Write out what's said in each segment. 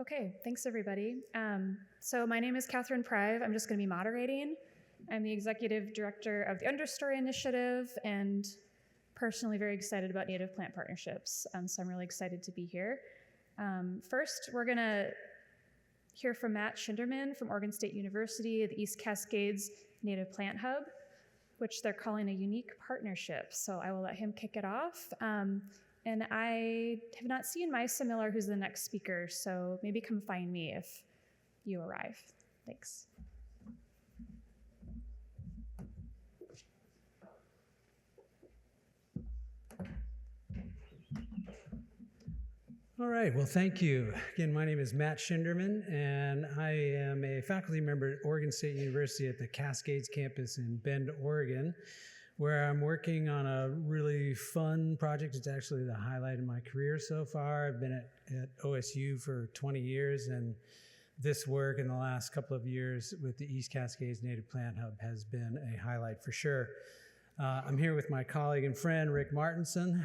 Okay, thanks everybody. So my name is Catherine Prive. I'm just going to be moderating. I'm the executive director of the Understory Initiative and personally very excited about native plant partnerships. So I'm really excited to be here. First, we're going to hear from Matt Schinderman from Oregon State University, the East Cascades Native Plant Hub, which they're calling a unique partnership. So I will let him kick it off. And I have not seen Maisa Miller, who's the next speaker, so maybe come find me if you arrive. Thanks. All right, well, thank you. Again, my name is Matt Schinderman, and I am a faculty member at Oregon State University at the Cascades campus in Bend, Oregon, where I'm working on a really fun project. It's actually the highlight of my career so far. I've been at OSU for 20 years, and this work in the last couple of years with the East Cascades Native Plant Hub has been a highlight for sure. I'm here with my colleague and friend, Rick Martinson,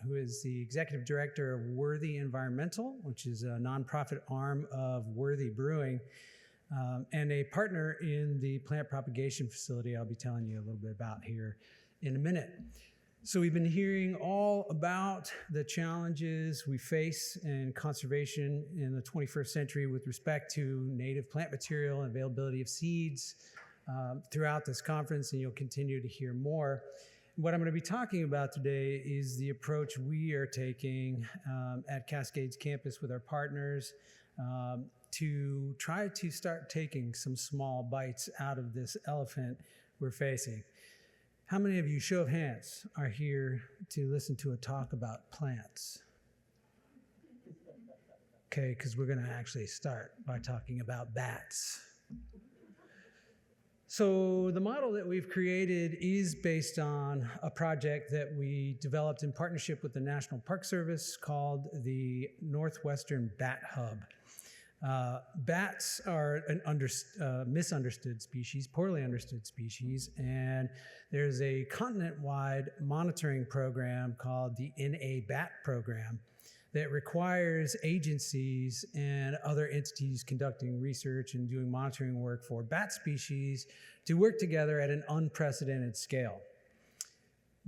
who is the executive director of Worthy Environmental, which is a nonprofit arm of Worthy Brewing, and a partner in the plant propagation facility I'll be telling you a little bit about here in a minute. So we've been hearing all about the challenges we face in conservation in the 21st century with respect to native plant material and availability of seeds throughout this conference, and you'll continue to hear more. What I'm going to be talking about today is the approach we are taking at Cascades campus with our partners to try to start taking some small bites out of this elephant we're facing. How many of you, show of hands, are here to listen to a talk about plants? Okay, because we're going to actually start by talking about bats. So the model that we've created is based on a project that we developed in partnership with the National Park Service called the Northwestern Bat Hub. Bats are an misunderstood species, poorly understood species, and there's a continent-wide monitoring program called the NA-BAT program that requires agencies and other entities conducting research and doing monitoring work for bat species to work together at an unprecedented scale.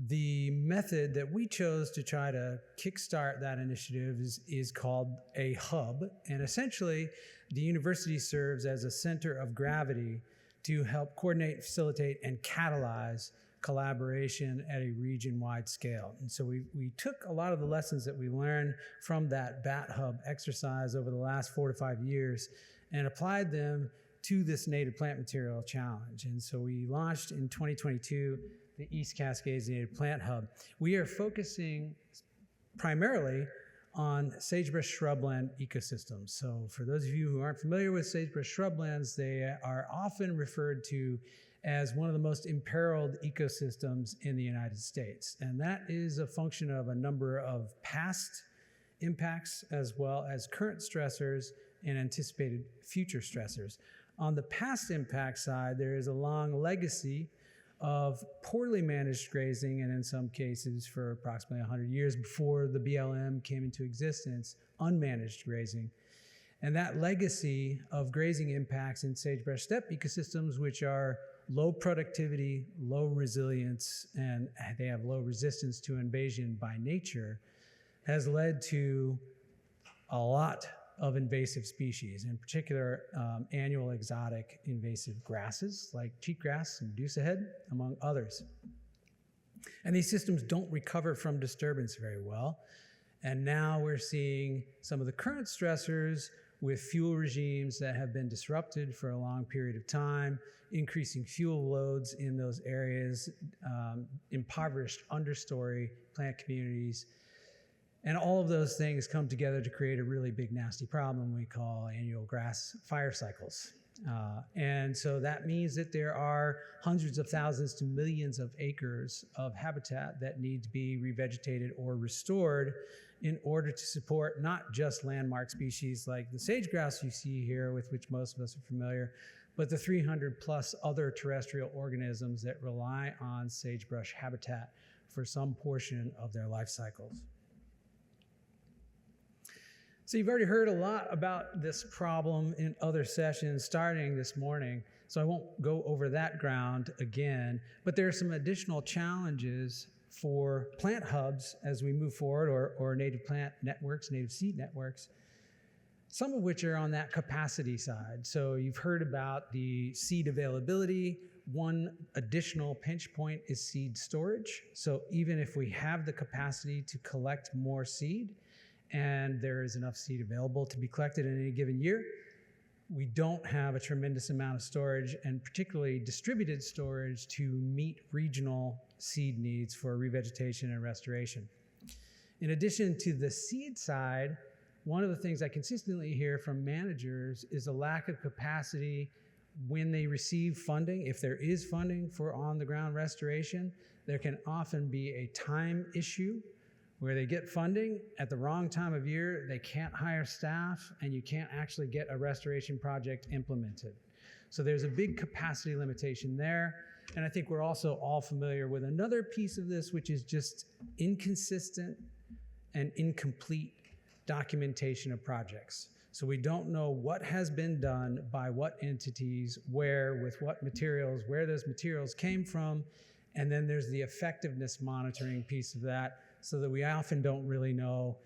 The method that we chose to try to kickstart that initiative is called a hub, and essentially the university serves as a center of gravity to help coordinate, facilitate, and catalyze collaboration at a region-wide scale. And so we took a lot of the lessons that we learned from that Bat Hub exercise over the last 4 to 5 years and applied them to this native plant material challenge. And so we launched in 2022 the East Cascades Native Plant Hub. We are focusing primarily on sagebrush shrubland ecosystems. So for those of you who aren't familiar with sagebrush shrublands, they are often referred to as one of the most imperiled ecosystems in the United States. And that is a function of a number of past impacts as well as current stressors and anticipated future stressors. On the past impact side, there is a long legacy of poorly managed grazing, and in some cases for approximately 100 years before the BLM came into existence, unmanaged grazing. And that legacy of grazing impacts in sagebrush steppe ecosystems, which are low productivity, low resilience, and they have low resistance to invasion by nature, has led to a lot of invasive species, in particular annual exotic invasive grasses like cheatgrass and medusa head, among others. And these systems don't recover from disturbance very well. And now we're seeing some of the current stressors with fuel regimes that have been disrupted for a long period of time, increasing fuel loads in those areas, impoverished understory plant communities. And all of those things come together to create a really big, nasty problem we call annual grass fire cycles. And so that means that there are hundreds of thousands to millions of acres of habitat that need to be revegetated or restored in order to support not just landmark species like the sage-grouse you see here, with which most of us are familiar, but the 300 plus other terrestrial organisms that rely on sagebrush habitat for some portion of their life cycles. So you've already heard a lot about this problem in other sessions starting this morning, so I won't go over that ground again, but there are some additional challenges for plant hubs as we move forward, or native plant networks, native seed networks, some of which are on that capacity side. So you've heard about the seed availability. One additional pinch point is seed storage. So even if we have the capacity to collect more seed, and there is enough seed available to be collected in any given year, we don't have a tremendous amount of storage, and particularly distributed storage, to meet regional seed needs for revegetation and restoration. In addition to the seed side, one of the things I consistently hear from managers is a lack of capacity when they receive funding. If there is funding for on-the-ground restoration, there can often be a time issue where they get funding at the wrong time of year, they can't hire staff, and you can't actually get a restoration project implemented. So there's a big capacity limitation there. And I think we're also all familiar with another piece of this, which is just inconsistent and incomplete documentation of projects. So we don't know what has been done by what entities, where, with what materials, where those materials came from, and then there's the effectiveness monitoring piece of that, so that we often don't really know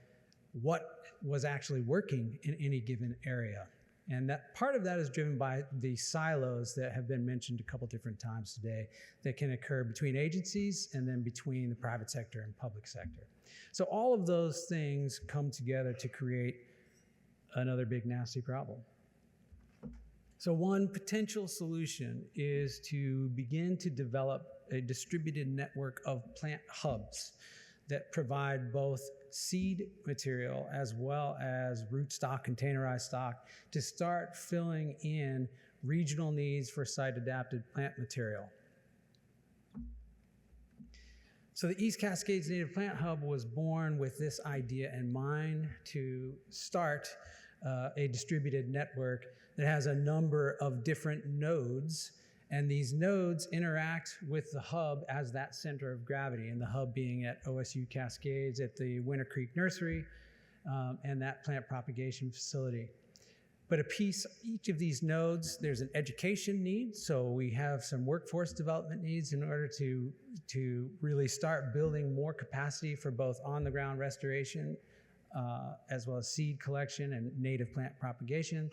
what was actually working in any given area. And that part of that is driven by the silos that have been mentioned a couple different times today that can occur between agencies and then between the private sector and public sector. So all of those things come together to create another big nasty problem. So one potential solution is to begin to develop a distributed network of plant hubs that provide both seed material as well as rootstock, containerized stock, to start filling in regional needs for site-adapted plant material. So the East Cascades Native Plant Hub was born with this idea in mind, to start a distributed network that has a number of different nodes, and these nodes interact with the hub as that center of gravity, and the hub being at OSU Cascades at the Winter Creek Nursery and that plant propagation facility. But each of these nodes, there's an education need, so we have some workforce development needs in order to really start building more capacity for both on-the-ground restoration as well as seed collection and native plant propagation.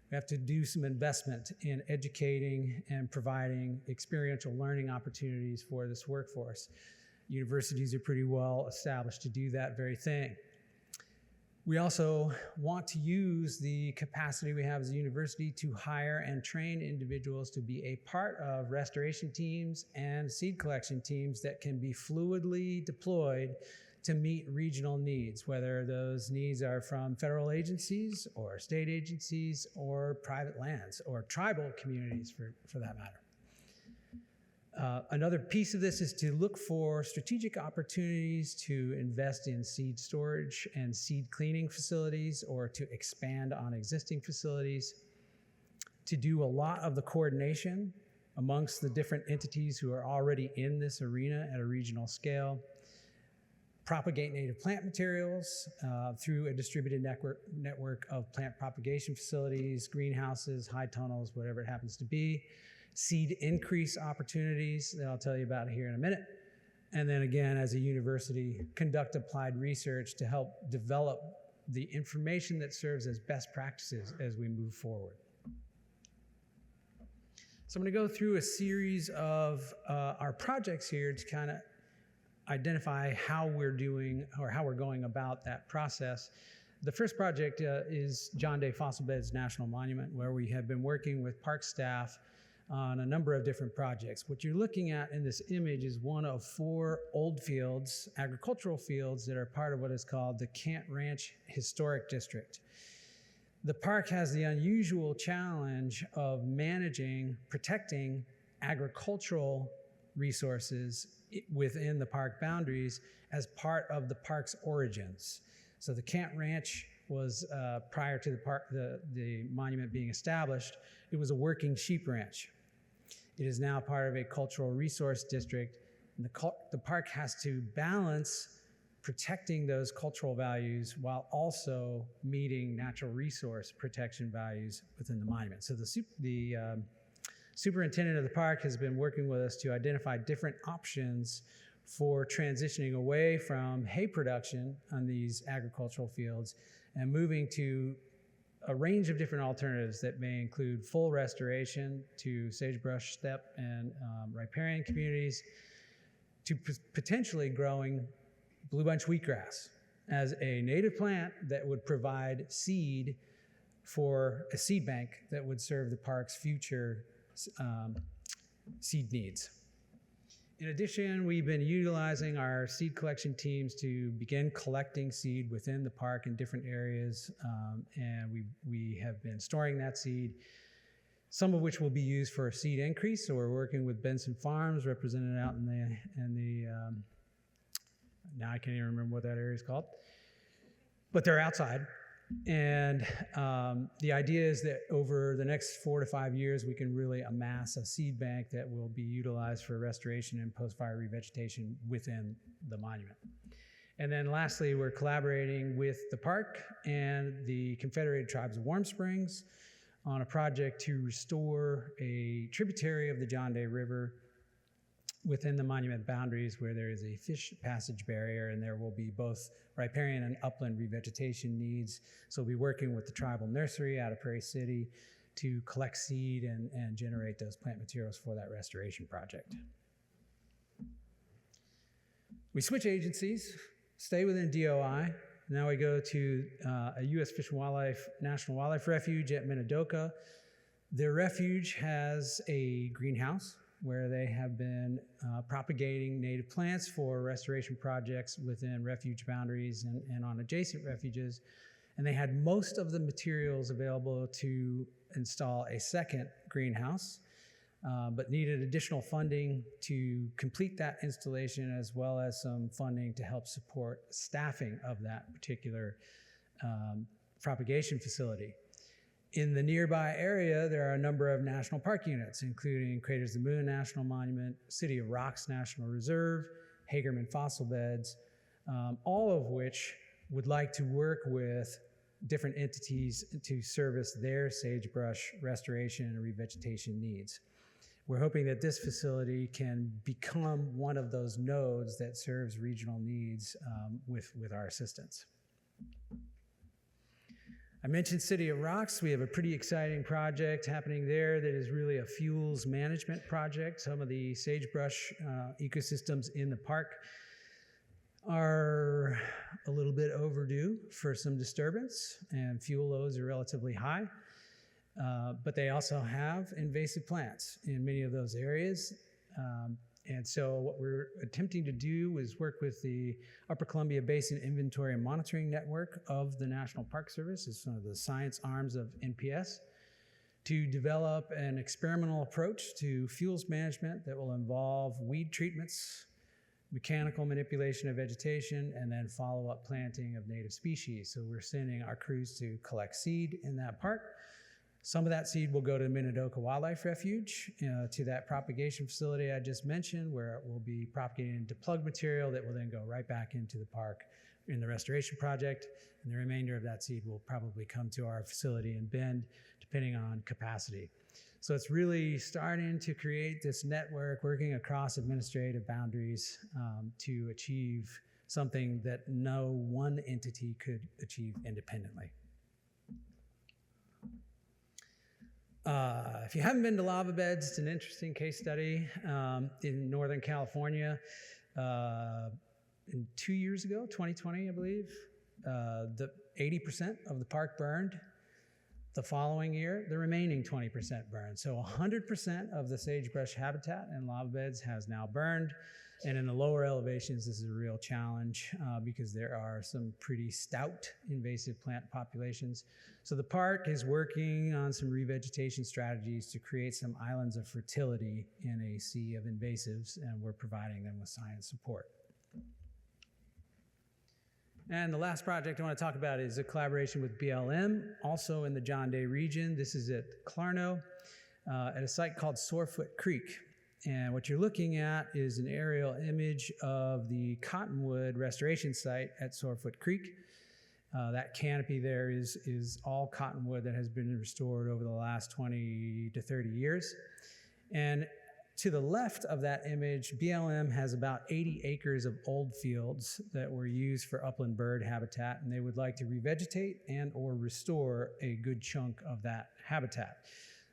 We have to do some investment in educating and providing experiential learning opportunities for this workforce. Universities are pretty well established to do that very thing. We also want to use the capacity we have as a university to hire and train individuals to be a part of restoration teams and seed collection teams that can be fluidly deployed to meet regional needs, whether those needs are from federal agencies or state agencies or private lands or tribal communities for that matter. Another piece of this is to look for strategic opportunities to invest in seed storage and seed cleaning facilities, or to expand on existing facilities, to do a lot of the coordination amongst the different entities who are already in this arena at a regional scale, propagate native plant materials through a distributed network of plant propagation facilities, greenhouses, high tunnels, whatever it happens to be, seed increase opportunities that I'll tell you about here in a minute, and then again, as a university, conduct applied research to help develop the information that serves as best practices as we move forward. So I'm going to go through a series of our projects here to kind of identify how we're doing or how we're going about that process. The first project is John Day Fossil Beds National Monument, where we have been working with park staff on a number of different projects. What you're looking at in this image is one of 4 old fields, agricultural fields, that are part of what is called the Kent Ranch Historic District. The park has the unusual challenge of managing, protecting agricultural resources within the park boundaries as part of the park's origins. So the Kent Ranch was, prior to the monument being established, it was a working sheep ranch. It is now part of a cultural resource district, and the park has to balance protecting those cultural values while also meeting natural resource protection values within the monument. So the superintendent of the park has been working with us to identify different options for transitioning away from hay production on these agricultural fields and moving to a range of different alternatives that may include full restoration to sagebrush, steppe, and riparian communities, to potentially growing blue bunch wheatgrass as a native plant that would provide seed for a seed bank that would serve the park's future seed needs. In addition, we've been utilizing our seed collection teams to begin collecting seed within the park in different areas, and we have been storing that seed, some of which will be used for a seed increase. So we're working with Benson Farms, represented out in the now I can't even remember what that area is called, but they're outside. And the idea is that over the next 4 to 5 years, we can really amass a seed bank that will be utilized for restoration and post-fire revegetation within the monument. And then lastly, we're collaborating with the park and the Confederated Tribes of Warm Springs on a project to restore a tributary of the John Day River within the monument boundaries, where there is a fish passage barrier, and there will be both riparian and upland revegetation needs. So we'll be working with the tribal nursery out of Prairie City to collect seed and generate those plant materials for that restoration project. We switch agencies, stay within DOI. Now we go to a U.S. Fish and Wildlife National Wildlife Refuge at Minidoka. Their refuge has a greenhouse where they have been propagating native plants for restoration projects within refuge boundaries and on adjacent refuges. And they had most of the materials available to install a second greenhouse, but needed additional funding to complete that installation, as well as some funding to help support staffing of that particular propagation facility. In the nearby area, there are a number of national park units, including Craters of the Moon National Monument, City of Rocks National Reserve, Hagerman Fossil Beds, all of which would like to work with different entities to service their sagebrush restoration and revegetation needs. We're hoping that this facility can become one of those nodes that serves regional needs with our assistance. I mentioned City of Rocks. We have a pretty exciting project happening there that is really a fuels management project. Some of the sagebrush ecosystems in the park are a little bit overdue for some disturbance, and fuel loads are relatively high. But they also have invasive plants in many of those areas. And so what we're attempting to do is work with the Upper Columbia Basin Inventory and Monitoring Network of the National Park Service. It's one of the science arms of NPS, to develop an experimental approach to fuels management that will involve weed treatments, mechanical manipulation of vegetation, and then follow-up planting of native species. So we're sending our crews to collect seed in that park. Some of that seed will go to Minidoka Wildlife Refuge, to that propagation facility I just mentioned, where it will be propagated into plug material that will then go right back into the park in the restoration project. And the remainder of that seed will probably come to our facility in Bend, depending on capacity. So it's really starting to create this network, working across administrative boundaries to achieve something that no one entity could achieve independently. If you haven't been to Lava Beds, it's an interesting case study in Northern California. 2 years ago, 2020, I believe, the 80% of the park burned. The following year, the remaining 20% burned. So 100% of the sagebrush habitat in Lava Beds has now burned. And in the lower elevations, this is a real challenge because there are some pretty stout invasive plant populations. So the park is working on some revegetation strategies to create some islands of fertility in a sea of invasives, and we're providing them with science support. And the last project I want to talk about is a collaboration with BLM, also in the John Day region. This is at Clarno, at a site called Sorefoot Creek. And what you're looking at is an aerial image of the Cottonwood restoration site at Sorefoot Creek. That canopy there is all cottonwood that has been restored over the last 20 to 30 years. And to the left of that image, BLM has about 80 acres of old fields that were used for upland bird habitat, and they would like to revegetate and or restore a good chunk of that habitat.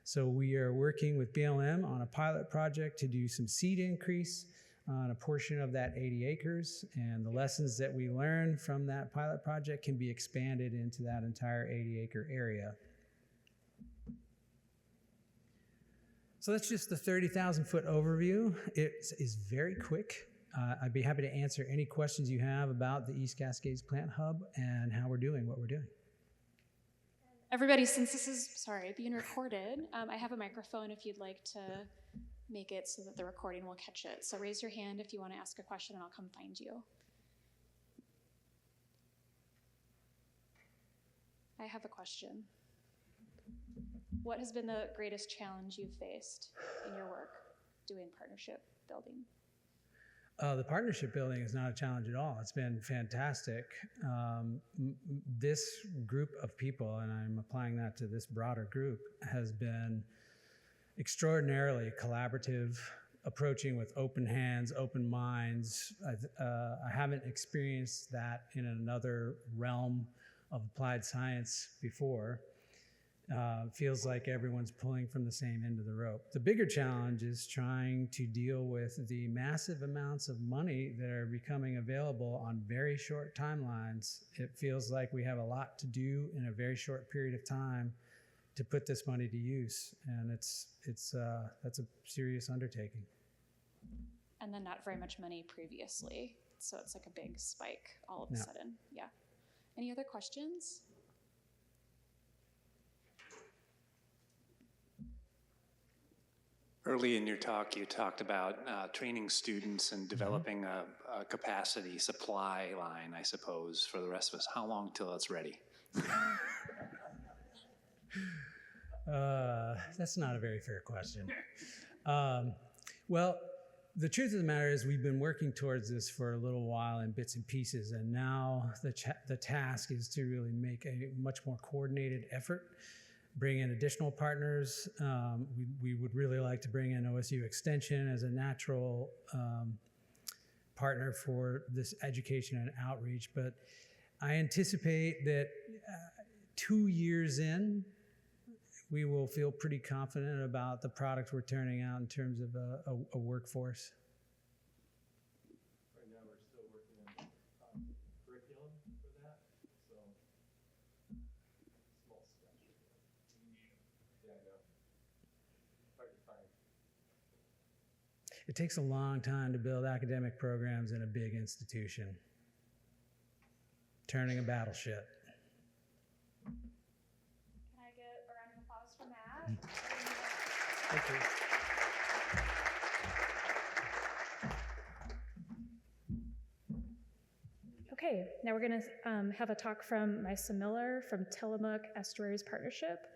So we are working with BLM on a pilot project to do some seed increase on a portion of that 80 acres, and the lessons that we learn from that pilot project can be expanded into that entire 80-acre area. So that's just the 30,000-foot overview. It is very quick. I'd be happy to answer any questions you have about the East Cascades Plant Hub and how we're doing what we're doing. Everybody, since this is, being recorded, I have a microphone if you'd like to make it so that the recording will catch it. So raise your hand if you want to ask a question and I'll come find you. I have a question. What has been the greatest challenge you've faced in your work doing partnership building? The partnership building is not a challenge at all. It's been fantastic. This group of people, and I'm applying that to this broader group, has been extraordinarily collaborative, approaching with open hands, open minds. I haven't experienced that in another realm of applied science before. Feels like everyone's pulling from the same end of the rope. The bigger challenge is trying to deal with the massive amounts of money that are becoming available on very short timelines. It feels like we have a lot to do in a very short period of time to put this money to use, and that's a serious undertaking. And then not very much money previously, so it's like a big spike all of a sudden. Yeah. Any other questions? Early in your talk, you talked about training students and developing a capacity supply line, I suppose, for the rest of us. How long till it's ready? That's not a very fair question. Well, the truth of the matter is we've been working towards this for a little while in bits and pieces, and now the task is to really make a much more coordinated effort, bring in additional partners. We would really like to bring in OSU Extension as a natural partner for this education and outreach, but I anticipate that 2 years in, we will feel pretty confident about the product we're turning out in terms of a workforce. Right now, we're still working on curriculum for that, so small steps. Yeah, I know. Hard to find. It takes a long time to build academic programs in a big institution. Turning a battleship. Can I get a round of applause for Matt? Thank you. Okay, now we're going to have a talk from Misa Miller from Tillamook Estuaries Partnership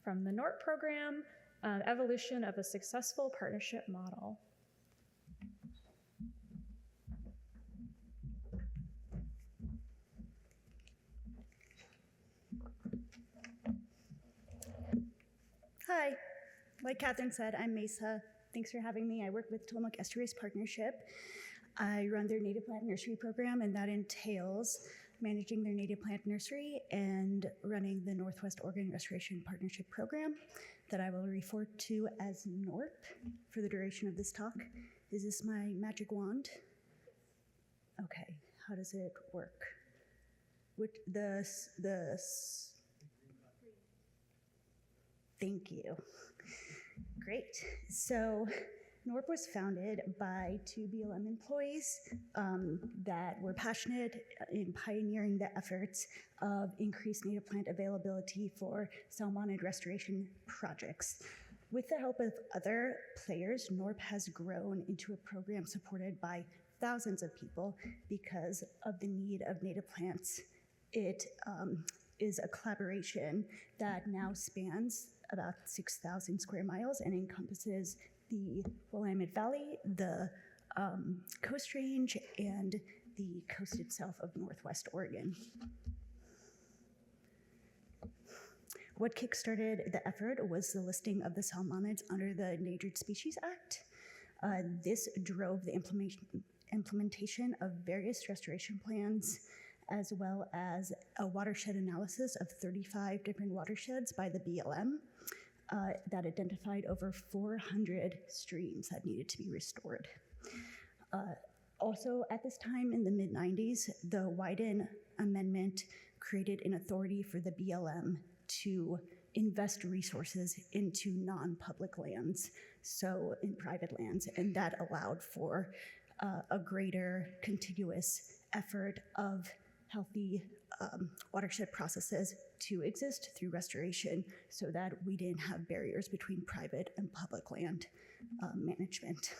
from the NORT program, Evolution of a Successful Partnership Model. Hi, like Catherine said, I'm Mesa. Thanks for having me. I work with Tillamook Estuaries Partnership. I run their native plant nursery program, and that entails managing their native plant nursery and running the Northwest Oregon Restoration Partnership program that I will refer to as NORP for the duration of this talk. Is this my magic wand? Okay, how does it work? Thank you. Great. So NORP was founded by 2 BLM employees that were passionate in pioneering the efforts of increased native plant availability for salmonid restoration projects. With the help of other players, NORP has grown into a program supported by thousands of people because of the need of native plants. It is a collaboration that now spans about 6,000 square miles and encompasses the Willamette Valley, the Coast Range, and the coast itself of Northwest Oregon. What kickstarted the effort was the listing of the salmonids under the Endangered Species Act. This drove the implementation of various restoration plans, as well as a watershed analysis of 35 different watersheds by the BLM that identified over 400 streams that needed to be restored. Also, at this time in the mid-90s, the Wyden Amendment created an authority for the BLM to invest resources into non-public lands, so in private lands, and that allowed for a greater contiguous effort of healthy watershed processes to exist through restoration so that we didn't have barriers between private and public land management.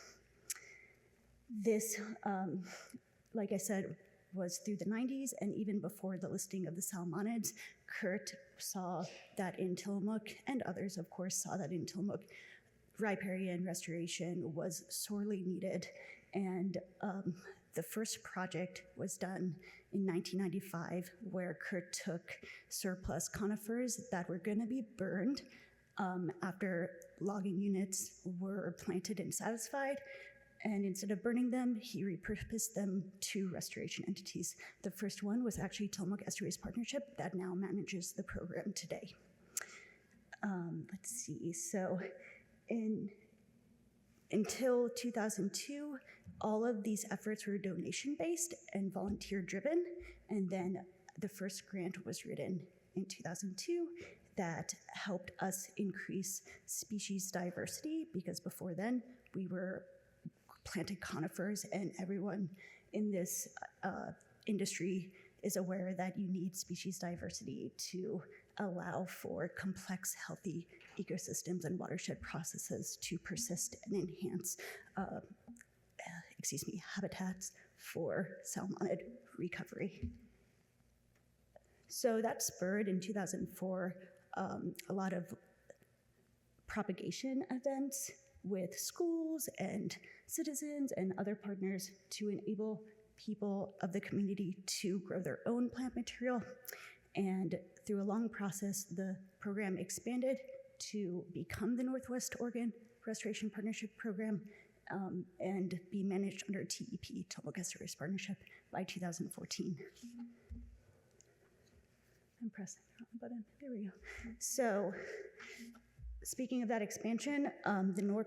This, like I said, was through the 90s, and even before the listing of the salmonids, Kurt saw that in Tillamook, and others, of course, saw that in Tillamook, riparian restoration was sorely needed. And the first project was done in 1995, where Kurt took surplus conifers that were going to be burned after logging units were planted and satisfied. And instead of burning them, he repurposed them to restoration entities. The first one was actually Tillamook Estuaries Partnership that now manages the program today. Let's see, so until 2002, all of these efforts were donation-based and volunteer-driven, and then the first grant was written in 2002 that helped us increase species diversity, because before then, we were planted conifers, and everyone in this industry is aware that you need species diversity to allow for complex, healthy ecosystems and watershed processes to persist and enhance habitats for salmonid recovery. So that spurred in 2004 a lot of propagation events with schools and citizens and other partners to enable people of the community to grow their own plant material. And through a long process, the program expanded to become the Northwest Oregon Restoration Partnership Program and be managed under TEP, Tillamook Estuaries Partnership, by 2014. I'm pressing the wrong button. There we go. So, speaking of that expansion, the NORP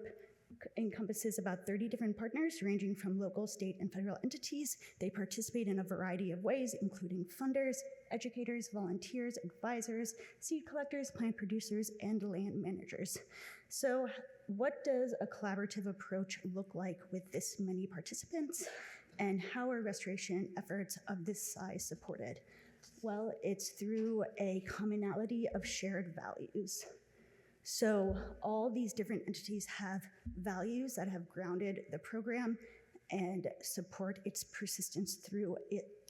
encompasses about 30 different partners ranging from local, state, and federal entities. They participate in a variety of ways, including funders, educators, volunteers, advisors, seed collectors, plant producers, and land managers. So what does a collaborative approach look like with this many participants? And how are restoration efforts of this size supported? Well, it's through a commonality of shared values. So all these different entities have values that have grounded the program and support its persistence through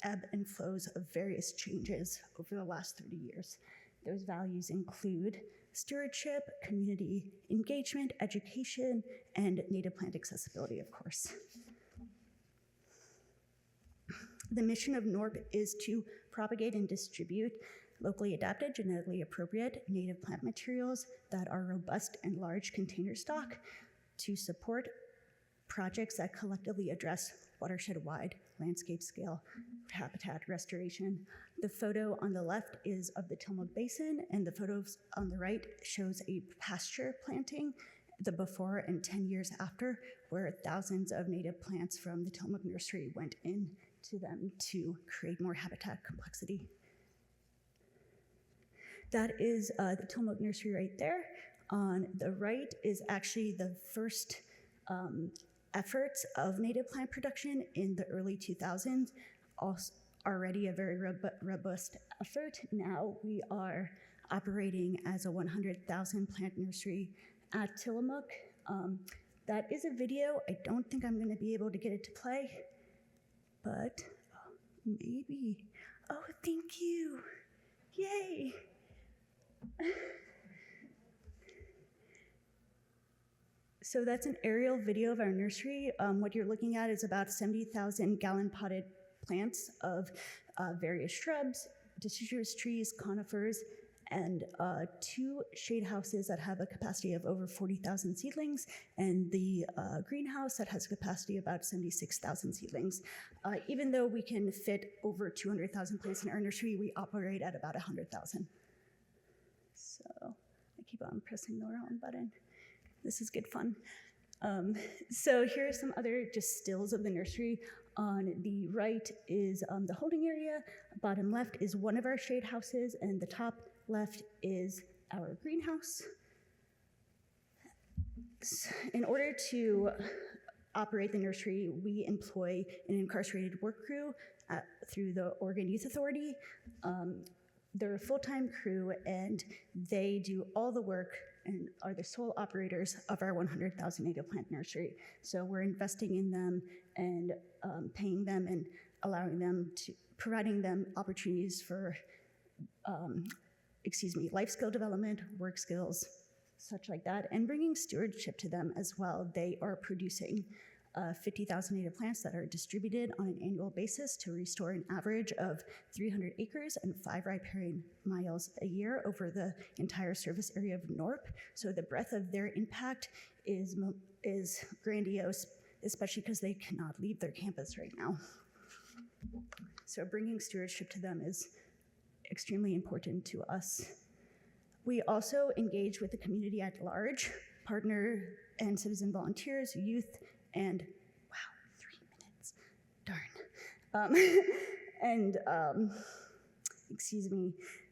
ebb and flows of various changes over the last 30 years. Those values include stewardship, community engagement, education, and native plant accessibility, of course. The mission of NORP is to propagate and distribute locally adapted, genetically appropriate native plant materials that are robust and large container stock to support projects that collectively address watershed-wide, landscape-scale habitat restoration. The photo on the left is of the Tillamook Basin, and the photos on the right shows a pasture planting, the before and 10 years after, where thousands of native plants from the Tillamook Nursery went into them to create more habitat complexity. That is the Tillamook Nursery right there. On the right is actually the first efforts of native plant production in the early 2000s, also already a very robust effort. Now we are operating as a 100,000 plant nursery at Tillamook. That is a video. I don't think I'm going to be able to get it to play, but maybe. Oh, thank you. Yay. So that's an aerial video of our nursery. What you're looking at is about 70,000 gallon potted plants of various shrubs, deciduous trees, conifers, and 2 shade houses that have a capacity of over 40,000 seedlings, and the greenhouse that has a capacity of about 76,000 seedlings. Even though we can fit over 200,000 plants in our nursery, we operate at about 100,000. So I keep on pressing the wrong button. This is good fun. So here are some other just stills of the nursery. On the right is the holding area. Bottom left is one of our shade houses, and the top left is our greenhouse. In order to operate the nursery, we employ an incarcerated work crew through the Oregon Youth Authority. They're a full-time crew, and they do all the work and are the sole operators of our 100,000 native plant nursery. So we're investing in them and paying them and providing them opportunities for, life skill development, work skills, such like that, and bringing stewardship to them as well. They are producing 50,000 native plants that are distributed on an annual basis to restore an average of 300 acres and 5 riparian miles a year over the entire service area of NORP. So the breadth of their impact is grandiose, especially because they cannot leave their campus right now. So bringing stewardship to them is extremely important to us. We also engage with the community at large, partner and citizen volunteers, youth, and wow, 3 minutes, darn.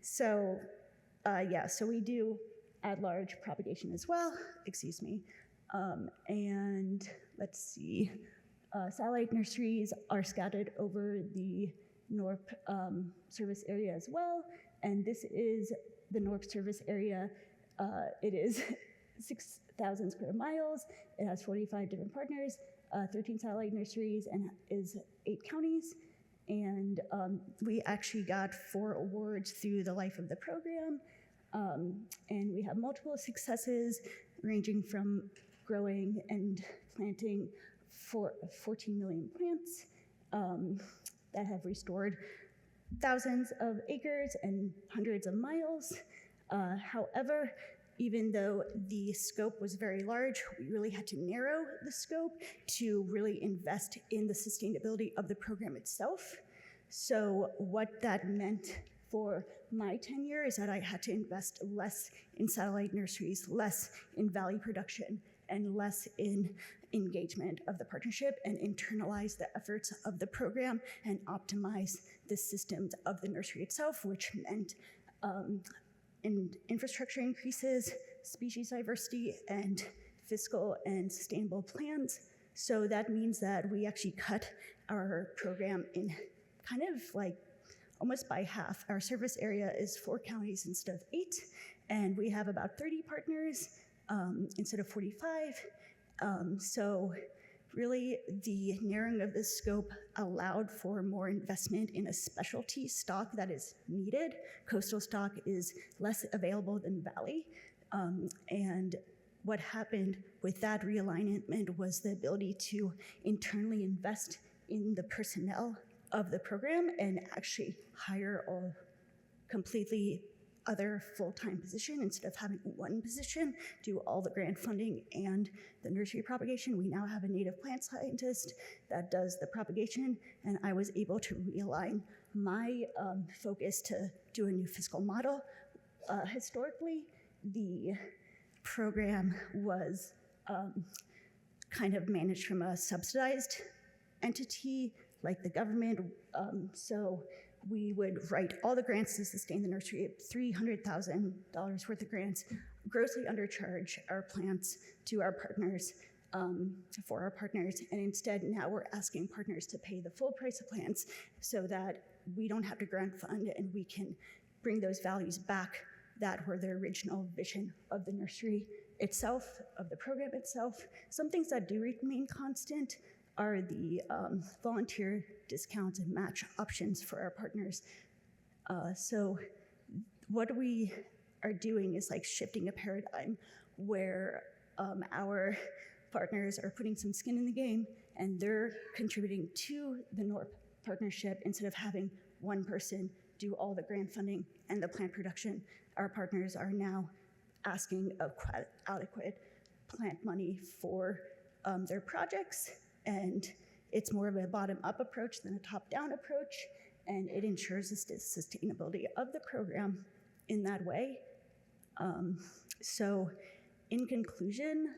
So so we do at-large propagation as well, and let's see, satellite nurseries are scattered over the NORP service area as well, and this is the NORP service area. It is 6,000 square miles. It has 45 different partners, 13 satellite nurseries, and is 8 counties. And we actually got 4 awards through the life of the program. And we have multiple successes ranging from growing and planting 14 million plants that have restored thousands of acres and hundreds of miles. However, even though the scope was very large, we really had to narrow the scope to really invest in the sustainability of the program itself. So what that meant for my tenure is that I had to invest less in satellite nurseries, less in value production, and less in engagement of the partnership, and internalize the efforts of the program and optimize the systems of the nursery itself, which meant infrastructure increases, species diversity, and fiscal and sustainable plans. So that means that we actually cut our program in kind of like almost by half. Our service area is 4 counties instead of 8, and we have about 30 partners instead of 45. So really the narrowing of the scope allowed for more investment in a specialty stock that is needed. Coastal stock is less available than valley. And what happened with that realignment was the ability to internally invest in the personnel of the program and actually hire a completely other full-time position instead of having one position do all the grant funding and the nursery propagation. We now have a native plant scientist that does the propagation, and I was able to realign my focus to do a new fiscal model. Historically, the program was kind of managed from a subsidized entity like the government, so we would write all the grants to sustain the nursery at $300,000 worth of grants, grossly undercharge our plants to our partners, for our partners, and instead now we're asking partners to pay the full price of plants so that we don't have to grant fund and we can bring those values back that were the original vision of the nursery itself, of the program itself. Some things that do remain constant are the volunteer discounts and match options for our partners. So what we are doing is like shifting a paradigm where our partners are putting some skin in the game, and they're contributing to the NORP partnership instead of having one person do all the grant funding and the plant production. Our partners are now asking of adequate plant money for their projects, and it's more of a bottom-up approach than a top-down approach, and it ensures the sustainability of the program in that way. So in conclusion,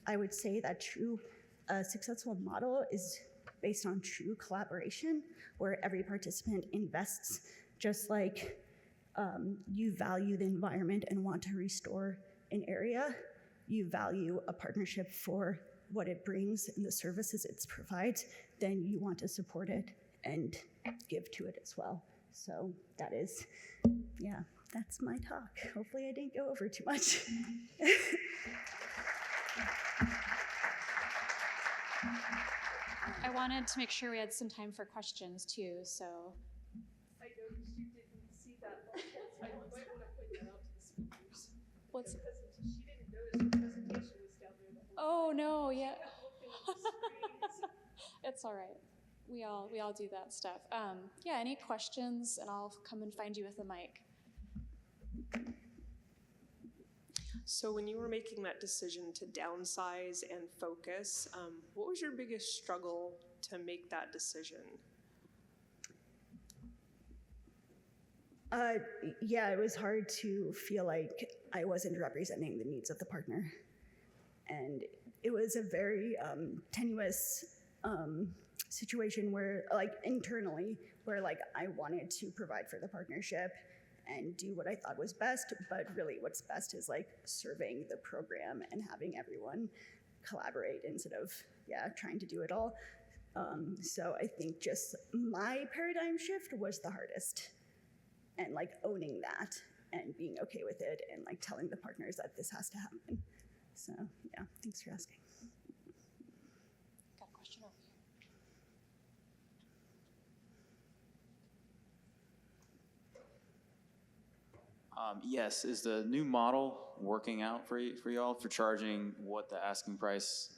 I would say that a successful model is based on true collaboration, where every participant invests, just like you value the environment and want to restore an area, you value a partnership for what it brings and the services it provides, then you want to support it and give to it as well. So that is, yeah, that's my talk. Hopefully I didn't go over too much. I wanted to make sure we had some time for questions too, so. I noticed you didn't see that bulkhead, so I might want to point that out to the speakers. What's, Because she didn't notice her presentation was down there the whole oh no, yeah. time. Looking at the screens. It's all right. We all do that stuff. Yeah, any questions, and I'll come and find you with the mic. So when you were making that decision to downsize and focus, what was your biggest struggle to make that decision? Yeah, it was hard to feel like I wasn't representing the needs of the partner. And it was a very tenuous situation where, like, internally, where, like, I wanted to provide for the partnership and do what I thought was best, but really what's best is, like, serving the program and having everyone collaborate instead of, yeah, trying to do it all. So I think just my paradigm shift was the hardest. And, like, owning that and being okay with it and, like, telling the partners that this has to happen. So, yeah, thanks for asking. Got a question over here. Yes, is the new model working out for y'all for charging what the asking price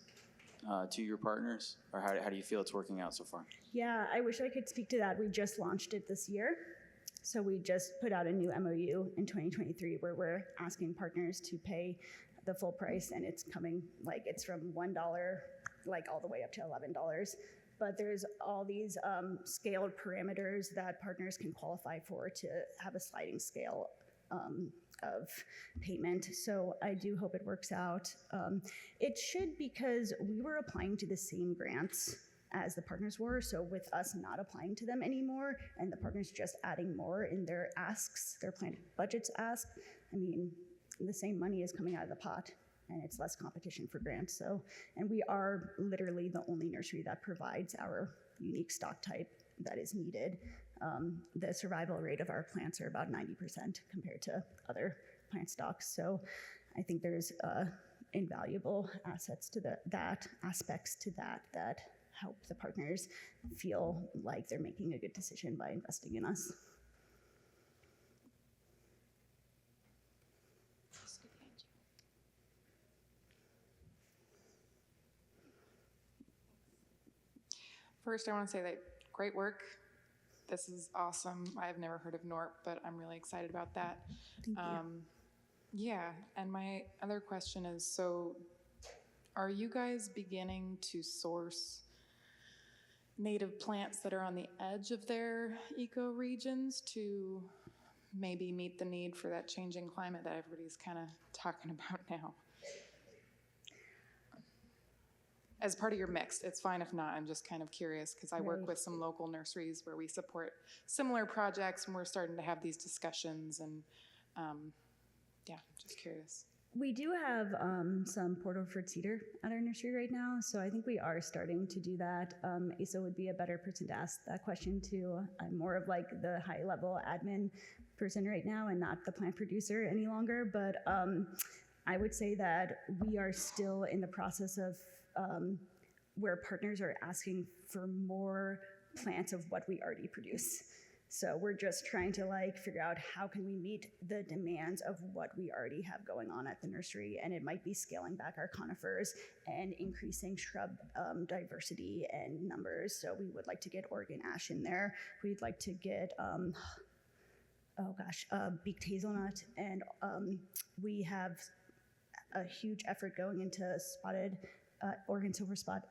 to your partners? Or how do you feel it's working out so far? Yeah, I wish I could speak to that. We just launched it this year. So we just put out a new MOU in 2023 where we're asking partners to pay the full price, and it's coming, like, it's from $1, like, all the way up to $11. But there's all these scaled parameters that partners can qualify for to have a sliding scale of payment. So I do hope it works out. It should, because we were applying to the same grants as the partners were, so with us not applying to them anymore and the partners just adding more in their asks, their planned budgets ask, I mean, the same money is coming out of the pot and it's less competition for grants. So, and we are literally the only nursery that provides our unique stock type that is needed. The survival rate of our plants are about 90% compared to other plant stocks. So I think there's invaluable assets to that aspects to that help the partners feel like they're making a good decision by investing in us. First, I want to say that great work. This is awesome. I've never heard of NORP, but I'm really excited about that. Thank you. Yeah, and my other question is, so are you guys beginning to source native plants that are on the edge of their ecoregions to maybe meet the need for that changing climate that everybody's kind of talking about now? As part of your mix, it's fine if not. I'm just kind of curious because I work with some local nurseries where we support similar projects and we're starting to have these discussions, and yeah, just curious. We do have some Port-Orford cedar at our nursery right now, so I think we are starting to do that. Asa would be a better person to ask that question to. I'm more of like the high-level admin person right now and not the plant producer any longer, but I would say that we are still in the process of where partners are asking for more plants of what we already produce. So we're just trying to like figure out how can we meet the demands of what we already have going on at the nursery, and it might be scaling back our conifers and increasing shrub diversity and numbers. So we would like to get Oregon ash in there. We'd like to get beaked hazelnut, and we have a huge effort going into spotted Oregon silver spot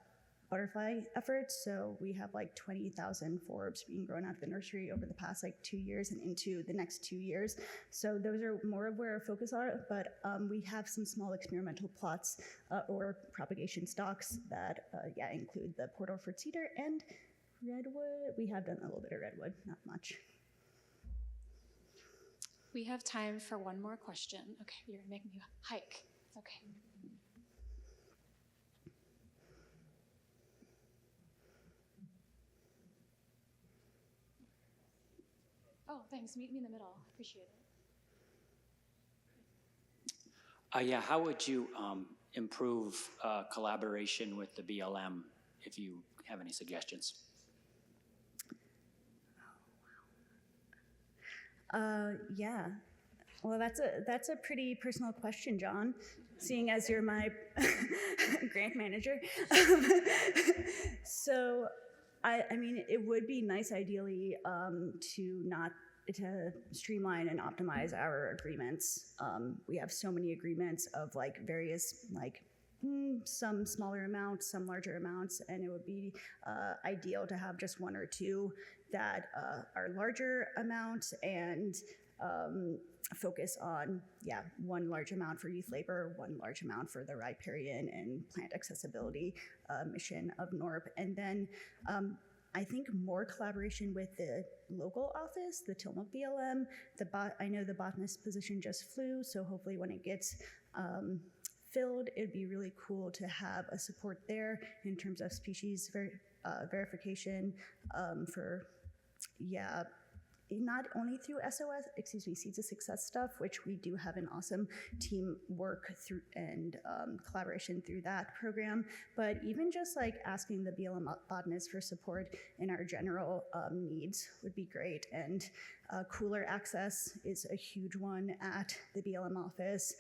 butterfly efforts. So we have like 20,000 forbs being grown out of the nursery over the past like 2 years and into the next 2 years. So those are more of where our focus are, but we have some small experimental plots or propagation stocks that include the Port Orford cedar and redwood. We have done a little bit of redwood, not much. We have time for one more question. Okay, you're gonna make me hike. It's okay. Oh, thanks. Meet me in the middle. Appreciate it. How would you improve collaboration with the BLM, if you have any suggestions? Well, that's a pretty personal question, John, seeing as you're my grant manager. So, I mean, it would be nice, ideally, to streamline and optimize our agreements. We have so many agreements of like various some smaller amounts, some larger amounts, and it would be ideal to have just one or two that are larger amounts and focus on, one large amount for youth labor, one large amount for the riparian and plant accessibility mission of NORP. And then I think more collaboration with the local office, the Tillamook BLM. I know the botanist position just flew, so hopefully when it gets filled, it'd be really cool to have a support there in terms of species verification for, not only through Seeds of Success stuff, which we do have an awesome team work through and collaboration through that program, but even just like asking the BLM botanists for support in our general needs would be great. And cooler access is a huge one at the BLM office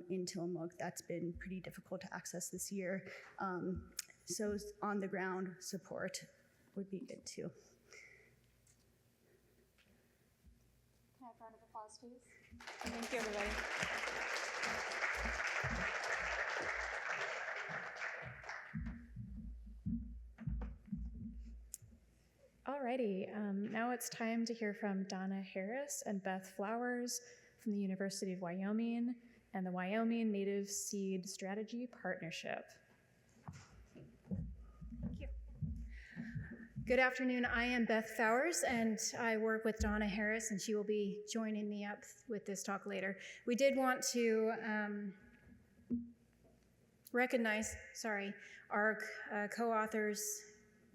in Tillamook. That's been pretty difficult to access this year. So on the ground support would be good too. Can I have a round of applause, please? Thank you, everybody. Alrighty, now it's time to hear from Donna Harris and Beth Flowers from the University of Wyoming and the Wyoming Native Seed Strategy Partnership. Thank you. Good afternoon, I am Beth Flowers, and I work with Donna Harris, and she will be joining me up with this talk later. We did want to recognize, our co-authors,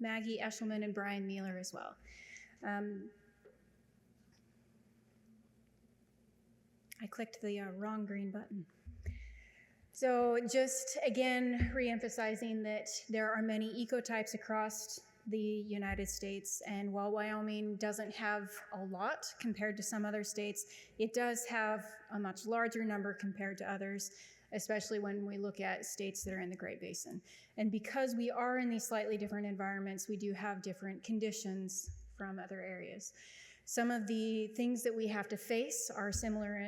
Maggie Eshelman and Brian Mueller as well. I clicked the wrong green button. So just again, re-emphasizing that there are many ecotypes across the United States, and while Wyoming doesn't have a lot compared to some other states, it does have a much larger number compared to others, especially when we look at states that are in the Great Basin. And because we are in these slightly different environments, we do have different conditions from other areas. Some of the things that we have to face are similar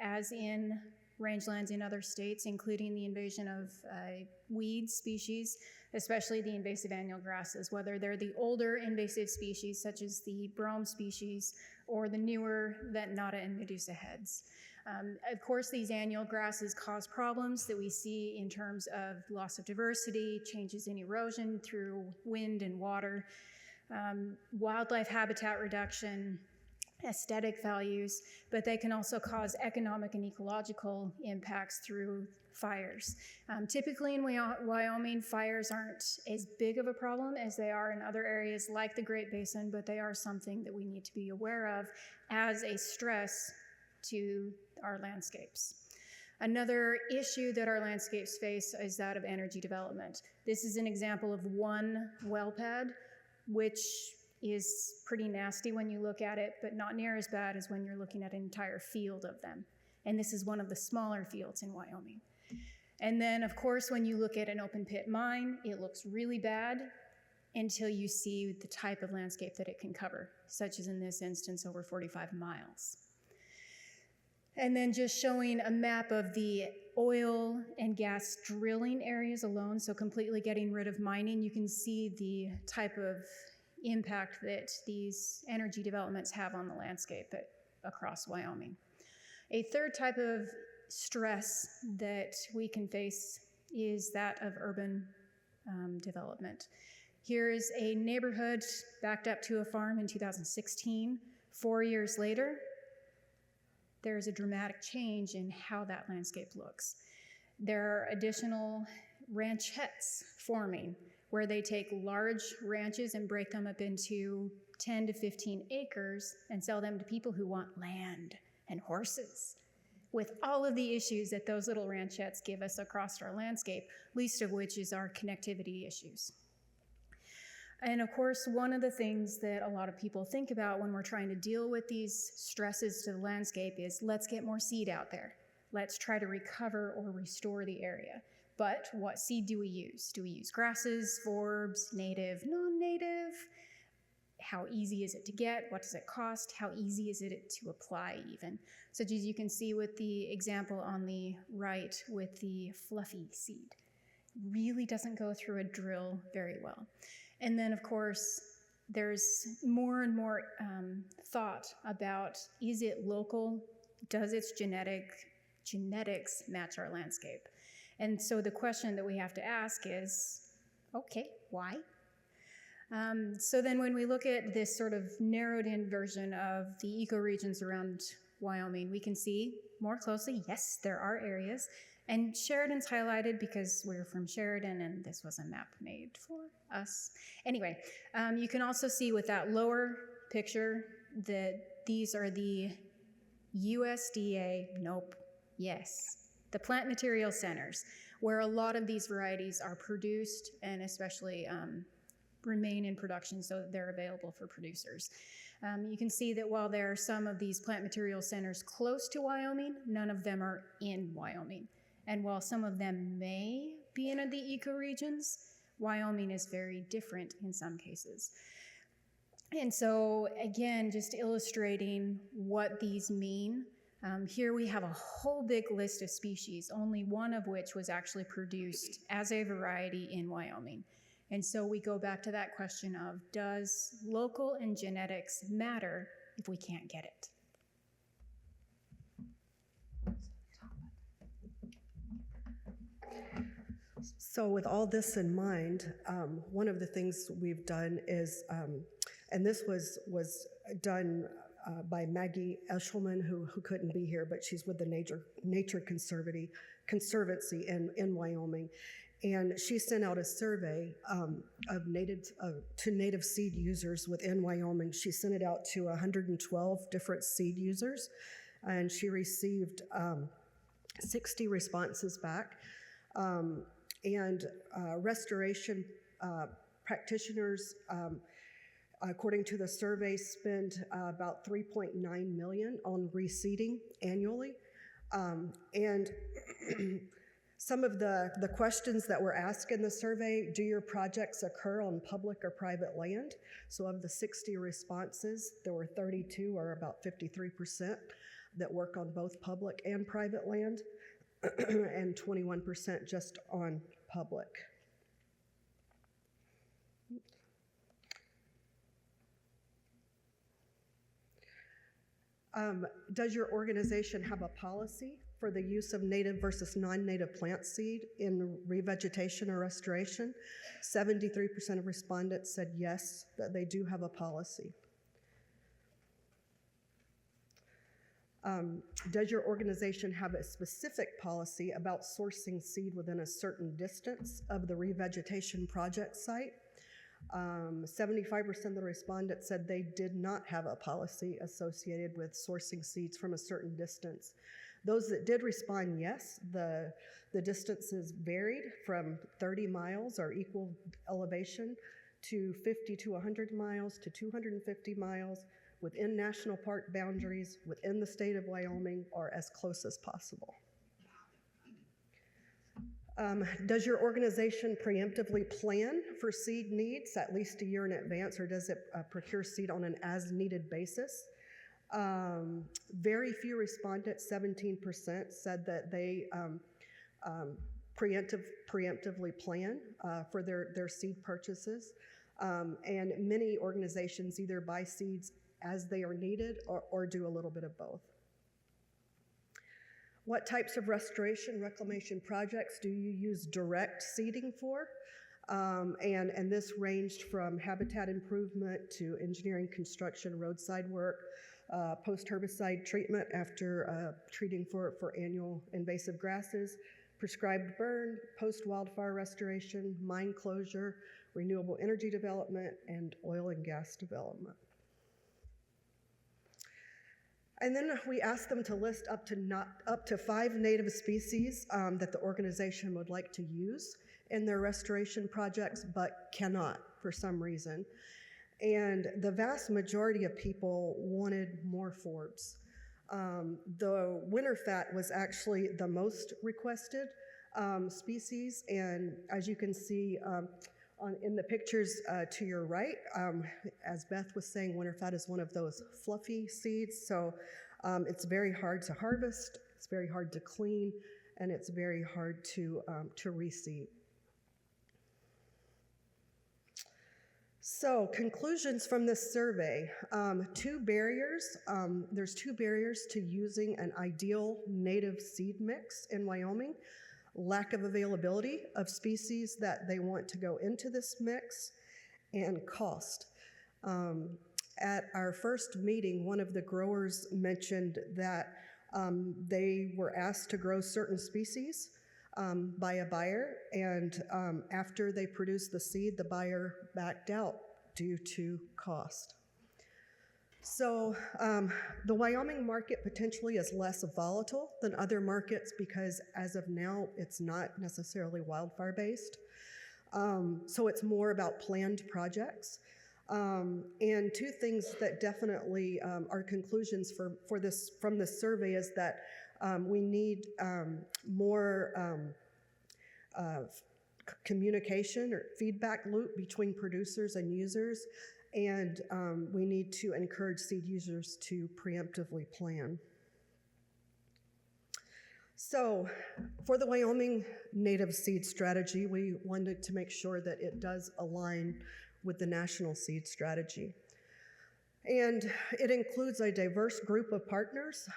as in rangelands in other states, including the invasion of weed species, especially the invasive annual grasses, whether they're the older invasive species such as the brome species or the newer Ventonata and Medusa heads. Of course, these annual grasses cause problems that we see in terms of loss of diversity, changes in erosion through wind and water, wildlife habitat reduction, aesthetic values, but they can also cause economic and ecological impacts through fires. Typically in Wyoming, fires aren't as big of a problem as they are in other areas like the Great Basin, but they are something that we need to be aware of as a stress to our landscapes. Another issue that our landscapes face is that of energy development. This is an example of one well pad, which is pretty nasty when you look at it, but not near as bad as when you're looking at an entire field of them. And this is one of the smaller fields in Wyoming. And then, of course, when you look at an open pit mine, it looks really bad until you see the type of landscape that it can cover, such as in this instance, over 45 miles. And then just showing a map of the oil and gas drilling areas alone, so completely getting rid of mining, you can see the type of impact that these energy developments have on the landscape across Wyoming. A third type of stress that we can face is that of urban development. Here is a neighborhood backed up to a farm in 2016. 4 years later, there's a dramatic change in how that landscape looks. There are additional ranchettes forming where they take large ranches and break them up into 10 to 15 acres and sell them to people who want land and horses, with all of the issues that those little ranchettes give us across our landscape, least of which is our connectivity issues. And of course, one of the things that a lot of people think about when we're trying to deal with these stresses to the landscape is, let's get more seed out there. Let's try to recover or restore the area. But what seed do we use? Do we use grasses, forbs, native, non-native? How easy is it to get? What does it cost? How easy is it to apply even? Such as you can see with the example on the right with the fluffy seed. Really doesn't go through a drill very well. And then, of course, there's more and more thought about, is it local? Does its genetics match our landscape? And so the question that we have to ask is, okay, why? So then when we look at this sort of narrowed in version of the ecoregions around Wyoming, we can see more closely, yes, there are areas. And Sheridan's highlighted because we're from Sheridan and this was a map made for us. Anyway, you can also see with that lower picture that these are the USDA, the plant material centers, where a lot of these varieties are produced and especially remain in production so that they're available for producers. You can see that while there are some of these plant material centers close to Wyoming, none of them are in Wyoming. And while some of them may be in the ecoregions, Wyoming is very different in some cases. And so, again, just illustrating what these mean, here we have a whole big list of species, only one of which was actually produced as a variety in Wyoming. And so we go back to that question of, does local and genetics matter if we can't get it? So with all this in mind, one of the things we've done is, and this was done by Maggie Eshelman, who couldn't be here, but she's with the Nature Conservancy in Wyoming. And she sent out a survey to native seed users within Wyoming. She sent it out to 112 different seed users, and she received 60 responses back. And restoration practitioners, according to the survey, spend about $3.9 million on reseeding annually. And some of the questions that were asked in the survey, do your projects occur on public or private land? So of the 60 responses, there were 32, or about 53%, that work on both public and private land, and 21% just on public. Does your organization have a policy for the use of native versus non-native plant seed in revegetation or restoration? 73% of respondents said yes, that they do have a policy. Does your organization have a specific policy about sourcing seed within a certain distance of the revegetation project site? 75% of the respondents said they did not have a policy associated with sourcing seeds from a certain distance. Those that did respond yes, the distances varied from 30 miles or equal elevation to 50 to 100 miles to 250 miles within national park boundaries within the state of Wyoming or as close as possible. Does your organization preemptively plan for seed needs at least a year in advance, or does it procure seed on an as-needed basis? Very few respondents, 17%, said that they preemptively plan for their seed purchases. And many organizations either buy seeds as they are needed or do a little bit of both. What types of restoration reclamation projects do you use direct seeding for? And this ranged from habitat improvement to engineering, construction, roadside work, post-herbicide treatment after treating for annual invasive grasses, prescribed burn, post-wildfire restoration, mine closure, renewable energy development, and oil and gas development. And then we asked them to list up to 5 native species that the organization would like to use in their restoration projects, but cannot for some reason. And the vast majority of people wanted more forbs. The winter fat was actually the most requested species, and as you can see in the pictures to your right, as Beth was saying, winter fat is one of those fluffy seeds, so it's very hard to harvest, it's very hard to clean, and it's very hard to reseed. So, conclusions from this survey. 2 barriers. There's 2 barriers to using an ideal native seed mix in Wyoming. Lack of availability of species that they want to go into this mix, and cost. At our first meeting, one of the growers mentioned that they were asked to grow certain species by a buyer, and after they produced the seed, the buyer backed out due to cost. So the Wyoming market potentially is less volatile than other markets because as of now, it's not necessarily wildfire based. So it's more about planned projects. And 2 things that definitely are conclusions from this survey is that we need more communication or feedback loop between producers and users, and we need to encourage seed users to preemptively plan. So for the Wyoming native seed strategy, we wanted to make sure that it does align with the national seed strategy. And it includes a diverse group of partners,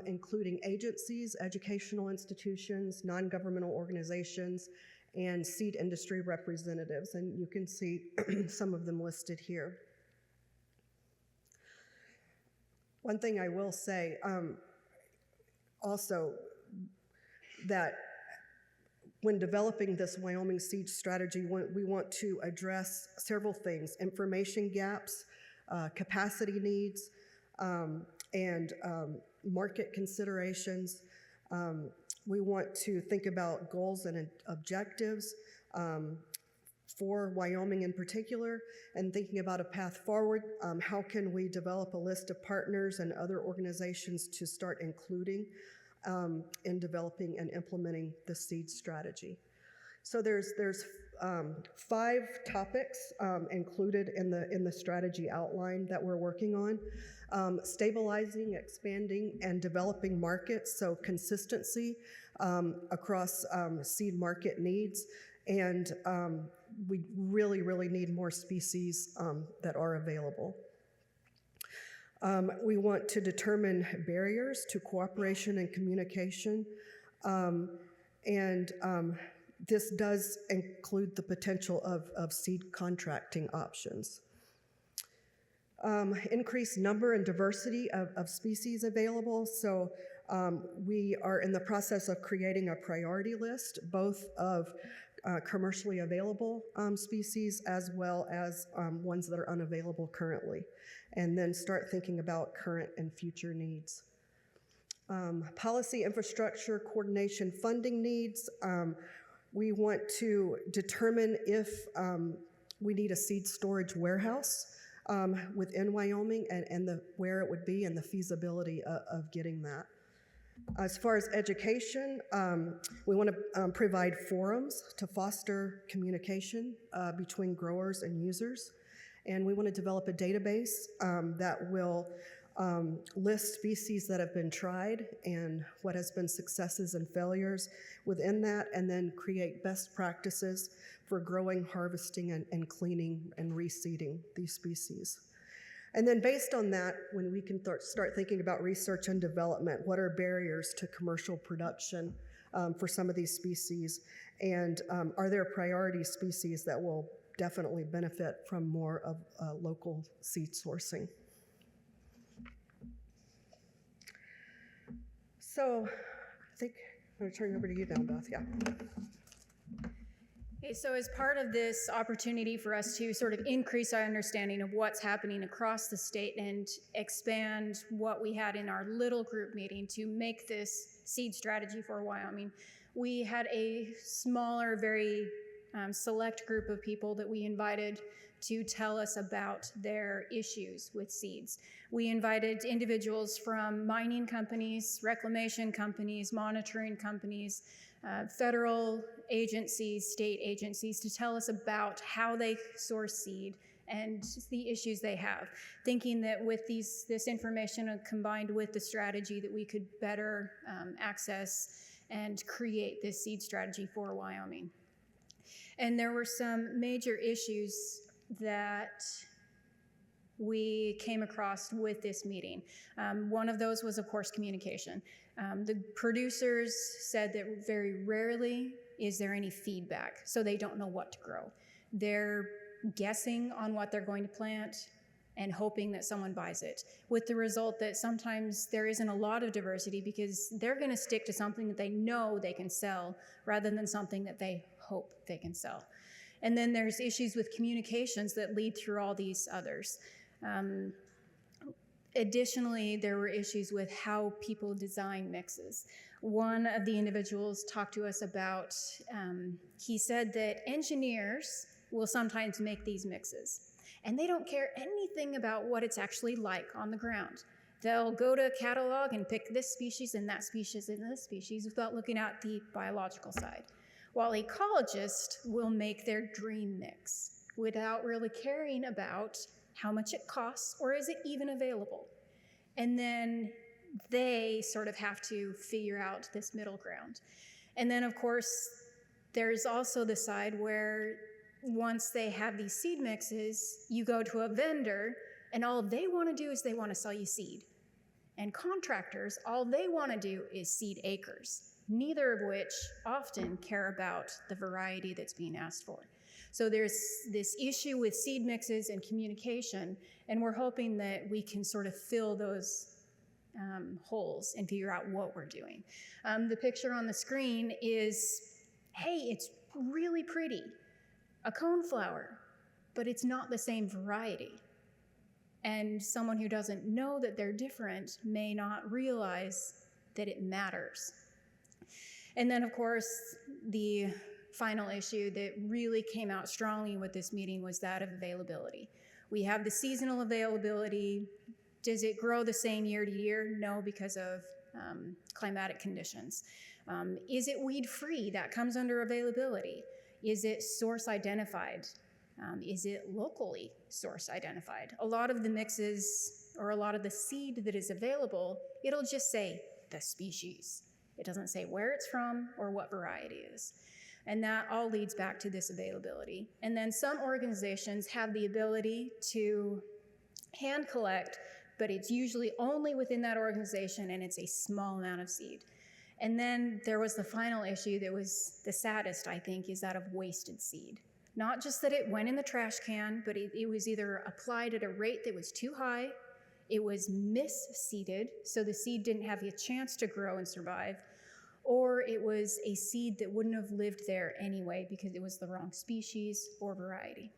including agencies, educational institutions, non-governmental organizations, and seed industry representatives. And you can see some of them listed here. One thing I will say also, that when developing this Wyoming seed strategy, we want to address several things: information gaps, capacity needs, and market considerations. We want to think about goals and objectives for Wyoming in particular, and thinking about a path forward. How can we develop a list of partners and other organizations to start including in developing and implementing the seed strategy? So there's 5 topics included in the strategy outline that we're working on. Stabilizing, expanding, and developing markets, so consistency across seed market needs, and we really need more species that are available. We want to determine barriers to cooperation and communication, and this does include the potential of seed contracting options. Increased number and diversity of species available. So we are in the process of creating a priority list, both of commercially available species as well as ones that are unavailable currently, and then start thinking about current and future needs. Policy, infrastructure, coordination, funding needs. We want to determine if we need a seed storage warehouse within Wyoming, and where it would be and the feasibility of getting that. As far as education, we want to provide forums to foster communication between growers and users. And we want to develop a database that will list species that have been tried and what has been successes and failures within that, and then create best practices for growing, harvesting, and cleaning and reseeding these species. And then based on that, when we can start thinking about research and development, what are barriers to commercial production for some of these species? And are there priority species that will definitely benefit from more of local seed sourcing? So I think I'm going to turn it over to you now, Beth. Yeah. Okay, so as part of this opportunity for us to sort of increase our understanding of what's happening across the state and expand what we had in our little group meeting to make this seed strategy for Wyoming, we had a smaller, very select group of people that we invited to tell us about their issues with seeds. We invited individuals from mining companies, reclamation companies, monitoring companies, federal agencies, state agencies, to tell us about how they source seed and the issues they have, thinking that with this information combined with the strategy that we could better access and create this seed strategy for Wyoming. And there were some major issues that we came across with this meeting. One of those was, of course, communication. The producers said that very rarely is there any feedback, so they don't know what to grow. They're guessing on what they're going to plant and hoping that someone buys it, with the result that sometimes there isn't a lot of diversity because they're going to stick to something that they know they can sell rather than something that they hope they can sell. And then there's issues with communications that lead through all these others. Additionally, there were issues with how people design mixes. One of the individuals talked to us about, he said that engineers will sometimes make these mixes, and they don't care anything about what it's actually like on the ground. They'll go to a catalog and pick this species and that species and this species without looking at the biological side. While ecologists will make their dream mix without really caring about how much it costs or is it even available. And then they sort of have to figure out this middle ground. And then, of course, there's also the side where once they have these seed mixes, you go to a vendor and all they want to do is they want to sell you seed. And contractors, all they want to do is seed acres, neither of which often care about the variety that's being asked for. So there's this issue with seed mixes and communication, and we're hoping that we can sort of fill those holes and figure out what we're doing. The picture on the screen is, hey, it's really pretty, a coneflower, but it's not the same variety. And someone who doesn't know that they're different may not realize that it matters. And then, of course, the final issue that really came out strongly with this meeting was that of availability. We have the seasonal availability. Does it grow the same year to year? No, because of climatic conditions. Is it weed-free? That comes under availability. Is it source identified? Is it locally source identified? A lot of the mixes or a lot of the seed that is available, it'll just say the species. It doesn't say where it's from or what variety it is. And that all leads back to this availability. And then some organizations have the ability to hand collect, but it's usually only within that organization and it's a small amount of seed. And then there was the final issue that was the saddest, I think, is that of wasted seed. Not just that it went in the trash can, but it was either applied at a rate that was too high, it was misseeded, so the seed didn't have a chance to grow and survive, or it was a seed that wouldn't have lived there anyway because it was the wrong species or variety.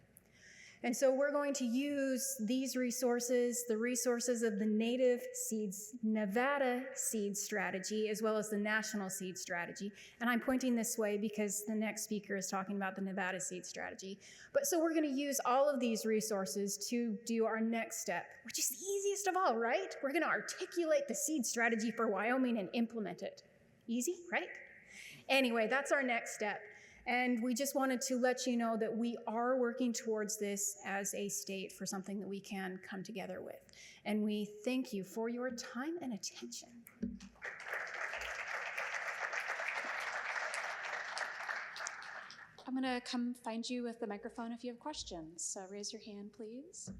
And so we're going to use these resources, the resources of the Nevada seed strategy, as well as the national seed strategy. And I'm pointing this way because the next speaker is talking about the Nevada seed strategy. But so we're going to use all of these resources to do our next step, which is the easiest of all, right? We're going to articulate the seed strategy for Wyoming and implement it. Easy, right? Anyway, that's our next step. And we just wanted to let you know that we are working towards this as a state for something that we can come together with. And we thank you for your time and attention. I'm gonna come find you with the microphone if you have questions. So raise your hand, please.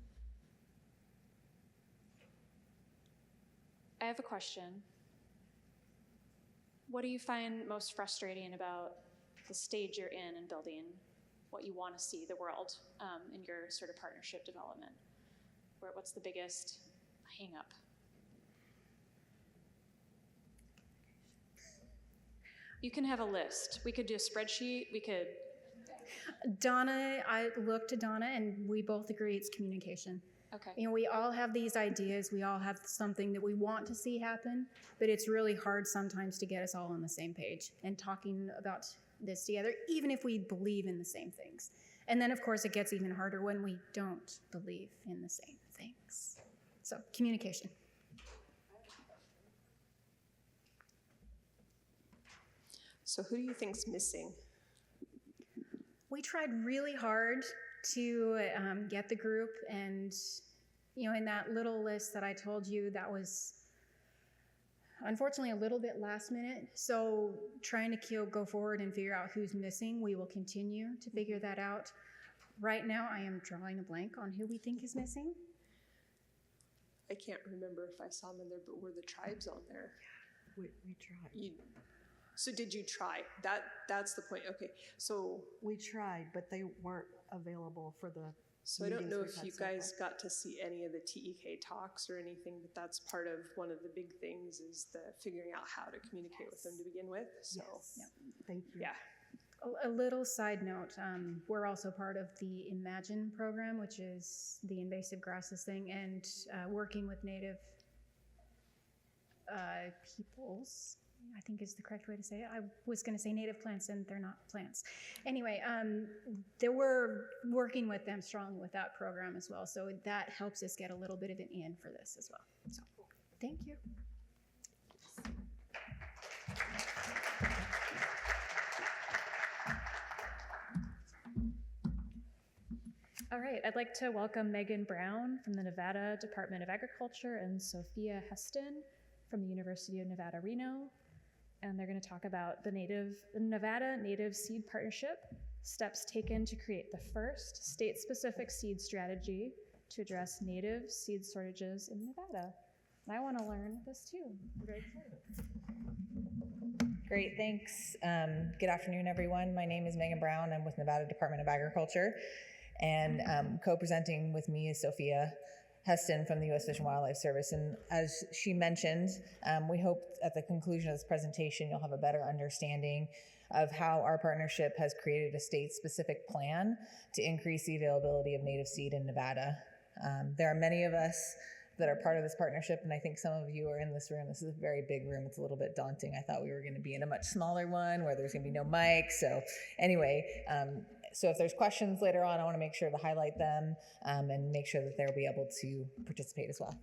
I have a question. What do you find most frustrating about the stage you're in and building what you want to see the world in your sort of partnership development? What's the biggest hang up? You can have a list. We could do a spreadsheet. We could. Donna, I looked to Donna and we both agree it's communication. Okay. You know, we all have these ideas, we all have something that we want to see happen, but it's really hard sometimes to get us all on the same page and talking about this together, even if we believe in the same things. And then, of course, it gets even harder when we don't believe in the same things. So, communication. So who do you think's missing? We tried really hard to get the group, and you know, in that little list that I told you, that was unfortunately a little bit last minute. So trying to go forward and figure out who's missing, we will continue to figure that out. Right now, I am drawing a blank on who we think is missing. I can't remember if I saw them in there, but were the tribes on there? We tried. So did you try? That's the point. Okay, so We tried, but they weren't available for the So I don't meetings know we've if had you so far. guys got to see any of the TEK talks or anything, but that's part of one of the big things is the figuring out how to communicate with them to begin with. So Yes. Thank you. yeah. A little side note, we're also part of the Imagine program, which is the invasive grasses thing, and working with native peoples, I think is the correct way to say it. I was going to say native plants, and they're not plants. Anyway, they were working with them strongly with that program as well, so that helps us get a little bit of an in for this as well. So, thank you. All right, I'd like to welcome Megan Brown from the Nevada Department of Agriculture and Sophia Heston from the University of Nevada, Reno. And they're going to talk about the Nevada Native Seed Partnership, steps taken to create the first state-specific seed strategy to address native seed shortages in Nevada. And I want to learn this too. I'm very excited. Great, thanks. Good afternoon, everyone. My name is Megan Brown. I'm with Nevada Department of Agriculture. And co-presenting with me is Sophia Heston from the U.S. Fish and Wildlife Service. And as she mentioned, we hope at the conclusion of this presentation, you'll have a better understanding of how our partnership has created a state-specific plan to increase the availability of native seed in Nevada. There are many of us that are part of this partnership, and I think some of you are in this room. This is a very big room. It's a little bit daunting. I thought we were going to be in a much smaller one where there's going to be no mic. So anyway, so if there's questions later on, I want to make sure to highlight them and make sure that they'll be able to participate as well.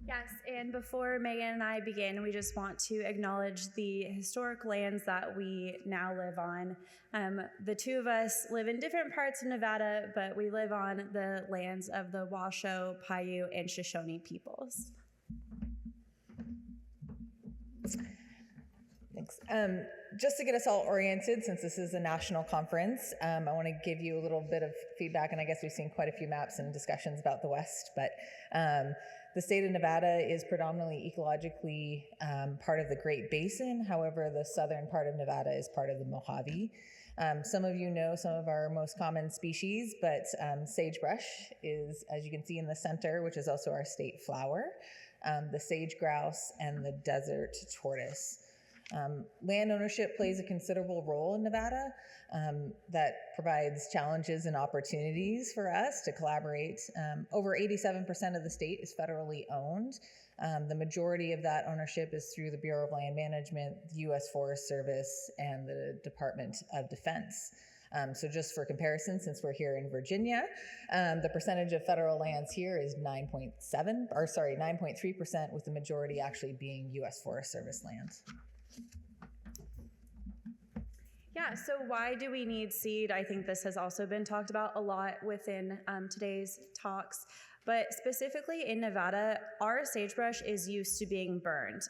Yes, and before Megan and I begin, we just want to acknowledge the historic lands that we now live on. The two of us live in different parts of Nevada, but we live on the lands of the Washoe, Paiute, and Shoshone peoples. Thanks. Just to get us all oriented, since this is a national conference, I want to give you a little bit of feedback, and I guess we've seen quite a few maps and discussions about the West, but the state of Nevada is predominantly ecologically part of the Great Basin. However, the southern part of Nevada is part of the Mojave. Some of you know some of our most common species, but sagebrush is, as you can see in the center, which is also our state flower, the sage grouse, and the desert tortoise. Land ownership plays a considerable role in Nevada that provides challenges and opportunities for us to collaborate. Over 87% of the state is federally owned. The majority of that ownership is through the Bureau of Land Management, the U.S. Forest Service, and the Department of Defense. So just for comparison, since we're here in Virginia, the percentage of federal lands here is 9.3%, with the majority actually being U.S. Forest Service lands. Yeah, so why do we need seed? I think this has also been talked about a lot within today's talks. But specifically in Nevada, our sagebrush is used to being burned.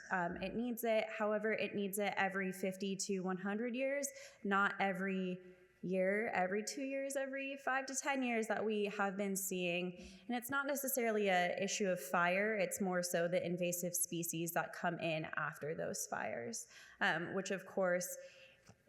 It needs it, however, it needs it every 50 to 100 years, not every year, every 2 years, every 5 to 10 years that we have been seeing. And it's not necessarily an issue of fire, it's more so the invasive species that come in after those fires, which of course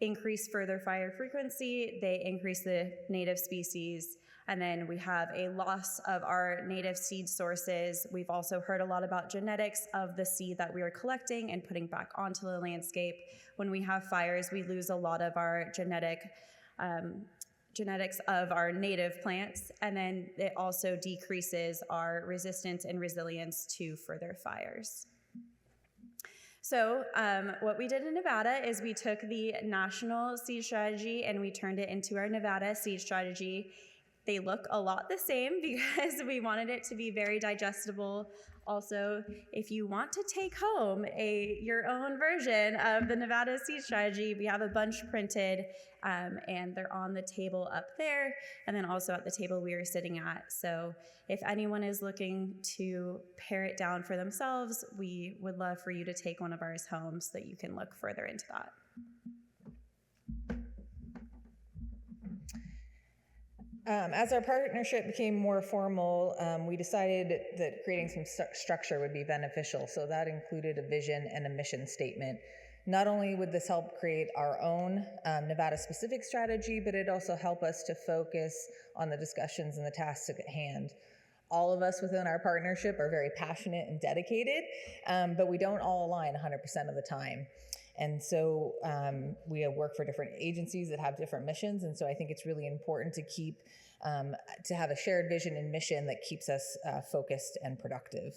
increase further fire frequency, they increase the native species, and then we have a loss of our native seed sources. We've also heard a lot about genetics of the seed that we are collecting and putting back onto the landscape. When we have fires, we lose a lot of our genetics of our native plants, and then it also decreases our resistance and resilience to further fires. So what we did in Nevada is we took the national seed strategy and we turned it into our Nevada seed strategy. They look a lot the same because we wanted it to be very digestible. Also, if you want to take home your own version of the Nevada seed strategy, we have a bunch printed and they're on the table up there and then also at the table we were sitting at. So if anyone is looking to pare it down for themselves, we would love for you to take one of ours home so that you can look further into that. As our partnership became more formal, we decided that creating some structure would be beneficial. So that included a vision and a mission statement. Not only would this help create our own Nevada-specific strategy, but it also help us to focus on the discussions and the tasks at hand. All of us within our partnership are very passionate and dedicated, but we don't all align 100% of the time. And so we work for different agencies that have different missions. And so I think it's really important to have a shared vision and mission that keeps us focused and productive.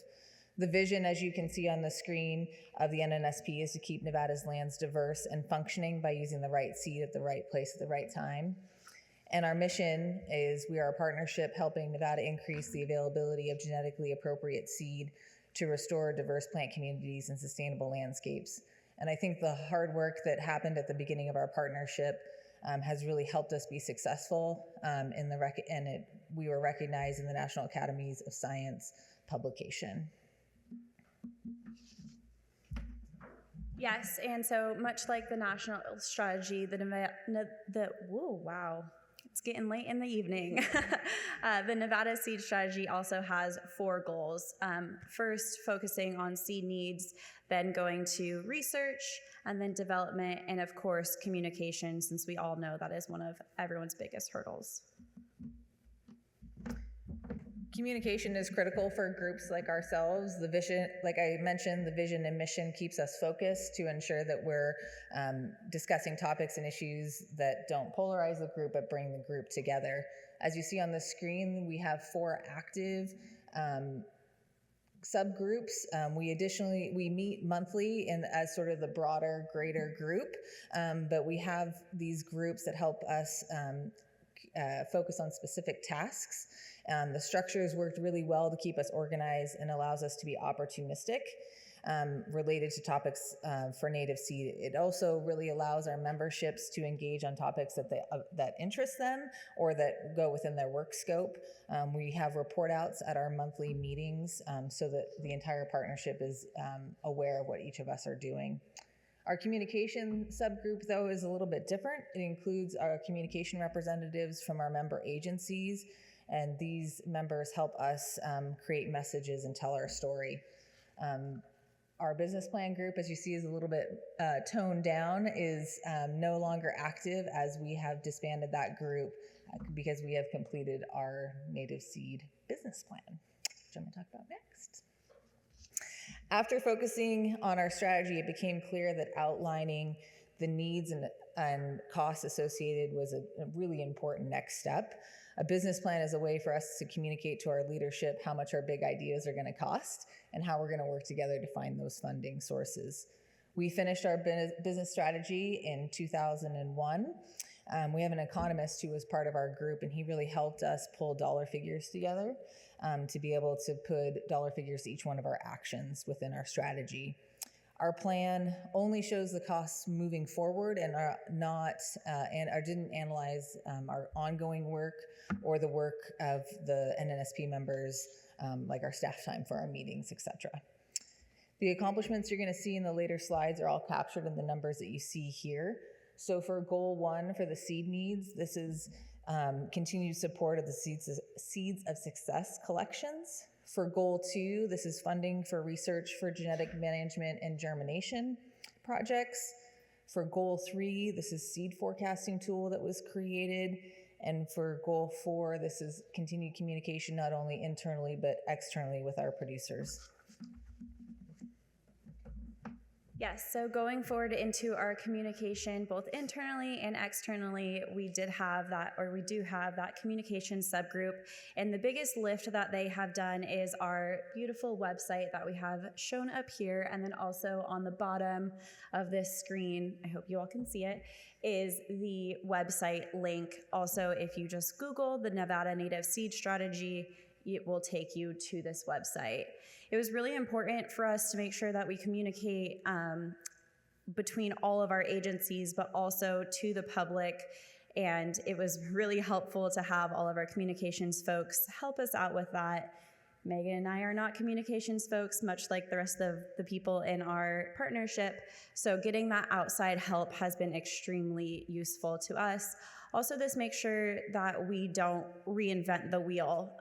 The vision, as you can see on the screen of the NNSP, is to keep Nevada's lands diverse and functioning by using the right seed at the right place at the right time. And our mission is we are a partnership helping Nevada increase the availability of genetically appropriate seed to restore diverse plant communities and sustainable landscapes. And I think the hard work that happened at the beginning of our partnership has really helped us be successful we were recognized in the National Academies of Science publication. Yes, and so much like the national strategy, it's getting late in the evening. The Nevada seed strategy also has 4 goals. First, focusing on seed needs, then going to research, and then development, and of course, communication, since we all know that is one of everyone's biggest hurdles. Communication is critical for groups like ourselves. The vision, like I mentioned, the vision and mission keeps us focused to ensure that we're discussing topics and issues that don't polarize the group but bring the group together. As you see on the screen, we have 4 active subgroups. We meet monthly as sort of the broader, greater group, but we have these groups that help us focus on specific tasks. The structure has worked really well to keep us organized and allows us to be opportunistic related to topics for native seed. It also really allows our memberships to engage on topics that interest them or that go within their work scope. We have report outs at our monthly meetings so that the entire partnership is aware of what each of us are doing. Our communication subgroup, though, is a little bit different. It includes our communication representatives from our member agencies, and these members help us create messages and tell our story. Our business plan group, as you see, is a little bit toned down, is no longer active as we have disbanded that group because we have completed our native seed business plan, which I'm going to talk about next. After focusing on our strategy, it became clear that outlining the needs and costs associated was a really important next step. A business plan is a way for us to communicate to our leadership how much our big ideas are going to cost and how we're going to work together to find those funding sources. We finished our business strategy in 2001. We have an economist who was part of our group, and he really helped us pull dollar figures together to be able to put dollar figures to each one of our actions within our strategy. Our plan only shows the costs moving forward and didn't analyze our ongoing work or the work of the NNSP members, like our staff time for our meetings, etc. The accomplishments you're going to see in the later slides are all captured in the numbers that you see here. So for goal 1 for the seed needs, this is continued support of the Seeds of Success collections. For goal 2, this is funding for research for genetic management and germination projects. For goal 3, this is seed forecasting tool that was created. And for goal 4, this is continued communication not only internally but externally with our producers. Yes, so going forward into our communication, both internally and externally, we do have that communication subgroup. And the biggest lift that they have done is our beautiful website that we have shown up here, and then also on the bottom of this screen, I hope you all can see it, is the website link. Also, if you just Google the Nevada Native Seed Strategy, it will take you to this website. It was really important for us to make sure that we communicate between all of our agencies, but also to the public. And it was really helpful to have all of our communications folks help us out with that. Megan and I are not communications folks, much like the rest of the people in our partnership. So getting that outside help has been extremely useful to us. Also, this makes sure that we don't reinvent the wheel.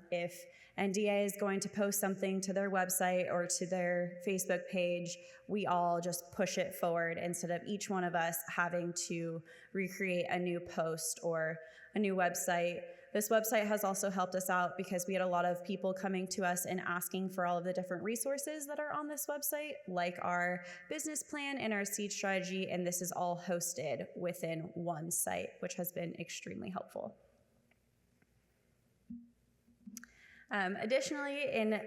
If NDA is going to post something to their website or to their Facebook page, we all just push it forward instead of each one of us having to recreate a new post or a new website. This website has also helped us out because we had a lot of people coming to us and asking for all of the different resources that are on this website, like our business plan and our seed strategy, and this is all hosted within one site, which has been extremely helpful. Additionally, in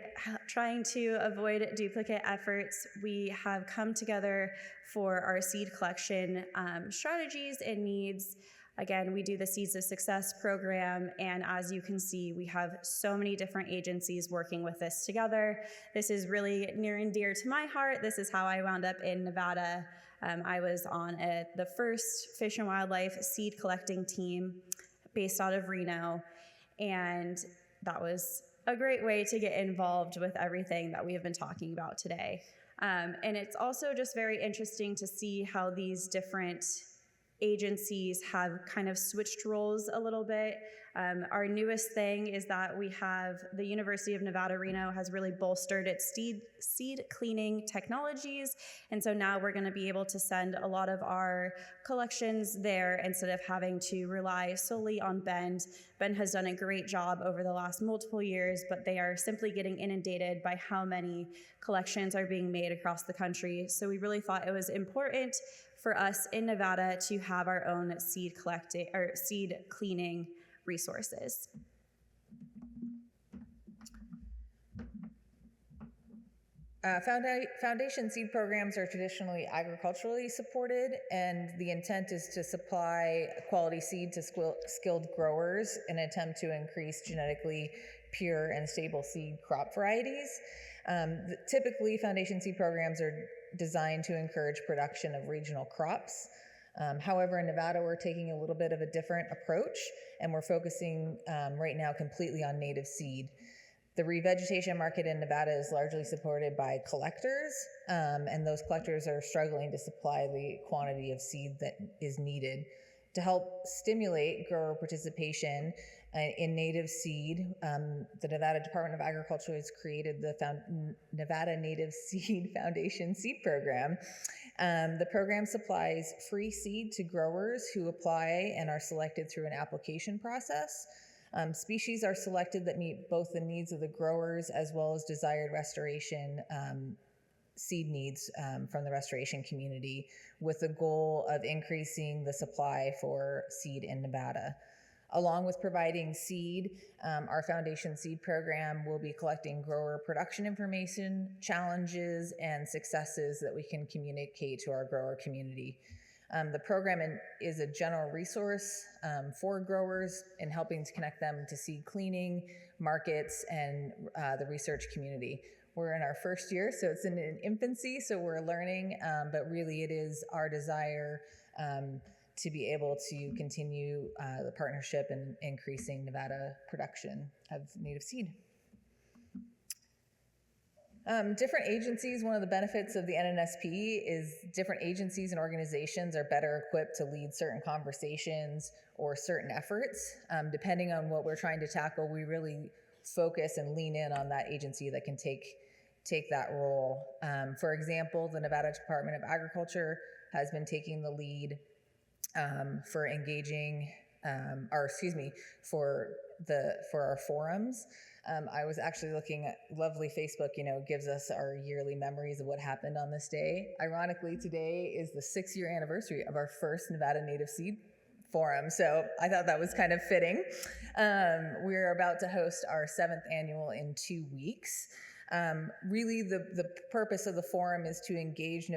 trying to avoid duplicate efforts, we have come together for our seed collection strategies and needs. Again, we do the Seeds of Success program, and as you can see, we have so many different agencies working with this together. This is really near and dear to my heart. This is how I wound up in Nevada. I was on the first Fish and Wildlife seed collecting team based out of Reno, and that was a great way to get involved with everything that we have been talking about today. And it's also just very interesting to see how these different agencies have kind of switched roles a little bit. Our newest thing is that we have the University of Nevada, Reno has really bolstered its seed cleaning technologies. And so now we're gonna be able to send a lot of our collections there instead of having to rely solely on Bend. Bend has done a great job over the last multiple years, but they are simply getting inundated by how many collections are being made across the country. So we really thought it was important for us in Nevada to have our own seed collecting or seed cleaning resources. Foundation seed programs are traditionally agriculturally supported, and the intent is to supply quality seed to skilled growers in an attempt to increase genetically pure and stable seed crop varieties. Typically, foundation seed programs are designed to encourage production of regional crops. However, in Nevada, we're taking a little bit of a different approach, and we're focusing right now completely on native seed. The revegetation market in Nevada is largely supported by collectors, and those collectors are struggling to supply the quantity of seed that is needed. To help stimulate grower participation in native seed, the Nevada Department of Agriculture has created the Nevada Native Seed Foundation Seed Program. The program supplies free seed to growers who apply and are selected through an application process. Species are selected that meet both the needs of the growers as well as desired restoration seed needs from the restoration community, with the goal of increasing the supply for seed in Nevada. Along with providing seed, our Foundation Seed Program will be collecting grower production information, challenges, and successes that we can communicate to our grower community. The program is a general resource for growers in helping to connect them to seed cleaning, markets, and the research community. We're in our first year, so it's in infancy, so we're learning, but really it is our desire to be able to continue the partnership and increasing Nevada production of native seed. Different agencies, one of the benefits of the NNSP is different agencies and organizations are better equipped to lead certain conversations or certain efforts. Depending on what we're trying to tackle, we really focus and lean in on that agency that can take that role. For example, the Nevada Department of Agriculture has been taking the lead for engaging, for our forums. I was actually looking at lovely Facebook, gives us our yearly memories of what happened on this day. Ironically, today is the 6-year anniversary of our first Nevada Native Seed Forum, so I thought that was kind of fitting. We're about to host our 7th annual in 2 weeks. Really, the purpose of the forum is to engage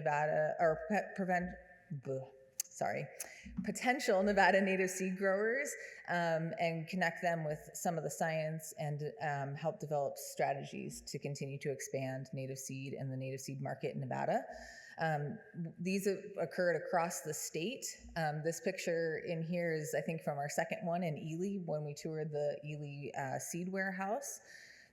potential Nevada native seed growers and connect them with some of the science and help develop strategies to continue to expand native seed and the native seed market in Nevada. These have occurred across the state. This picture in here is, I think, from our second one in Ely when we toured the Ely seed warehouse.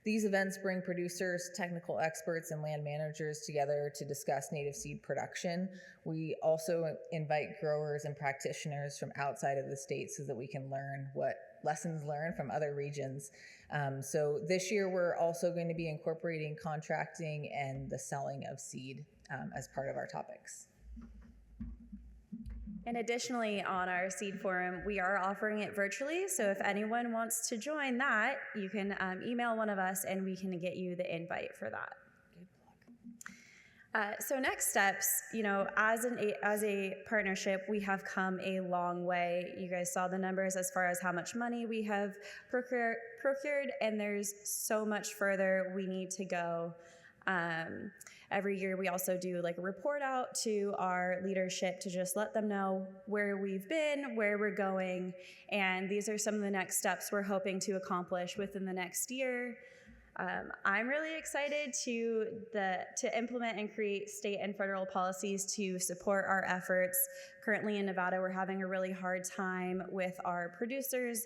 These events bring producers, technical experts, and land managers together to discuss native seed production. We also invite growers and practitioners from outside of the state so that we can learn what lessons learned from other regions. So this year, we're also going to be incorporating contracting and the selling of seed as part of our topics. And additionally, on our seed forum, we are offering it virtually. So if anyone wants to join that, you can email one of us and we can get you the invite for that. So next steps, as a partnership, we have come a long way. You guys saw the numbers as far as how much money we have procured, and there's so much further we need to go. Every year we also do a report out to our leadership to just let them know where we've been, where we're going, and these are some of the next steps we're hoping to accomplish within the next year. I'm really excited to implement and create state and federal policies to support our efforts. Currently in Nevada, we're having a really hard time with our producers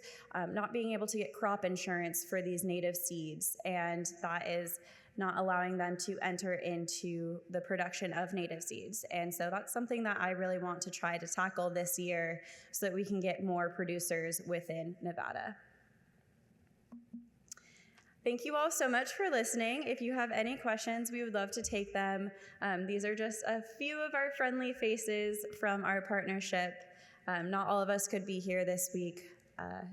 not being able to get crop insurance for these native seeds, and that is not allowing them to enter into the production of native seeds. And so that's something that I really want to try to tackle this year so that we can get more producers within Nevada. Thank you all so much for listening. If you have any questions, we would love to take them. These are just a few of our friendly faces from our partnership. Not all of us could be here this week.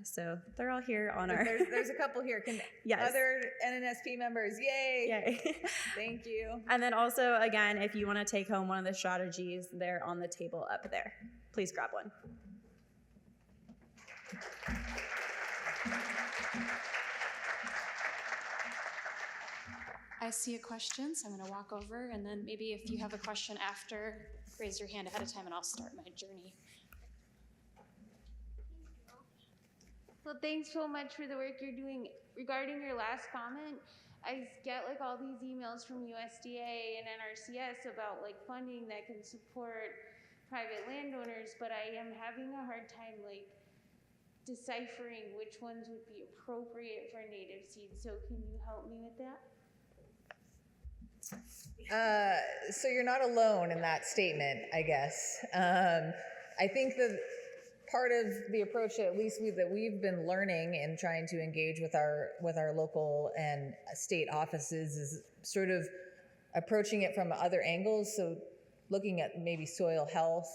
So they're all here on our... There's a couple here. Yes. Other NNSP members, yay! Yay. Thank you. And then also, again, if you want to take home one of the strategies, they're on the table up there. Please grab one. I see a question, so I'm going to walk over, and then maybe if you have a question after, raise your hand ahead of time and I'll start my journey. Well, thanks so much for the work you're doing. Regarding your last comment, I get all these emails from USDA and NRCS about funding that can support private landowners, but I am having a hard time deciphering which ones would be appropriate for native seeds. So can you help me with that? So you're not alone in that statement, I guess. I think that part of the approach that at least we've been learning and trying to engage with our local and state offices is sort of approaching it from other angles. So looking at maybe soil health,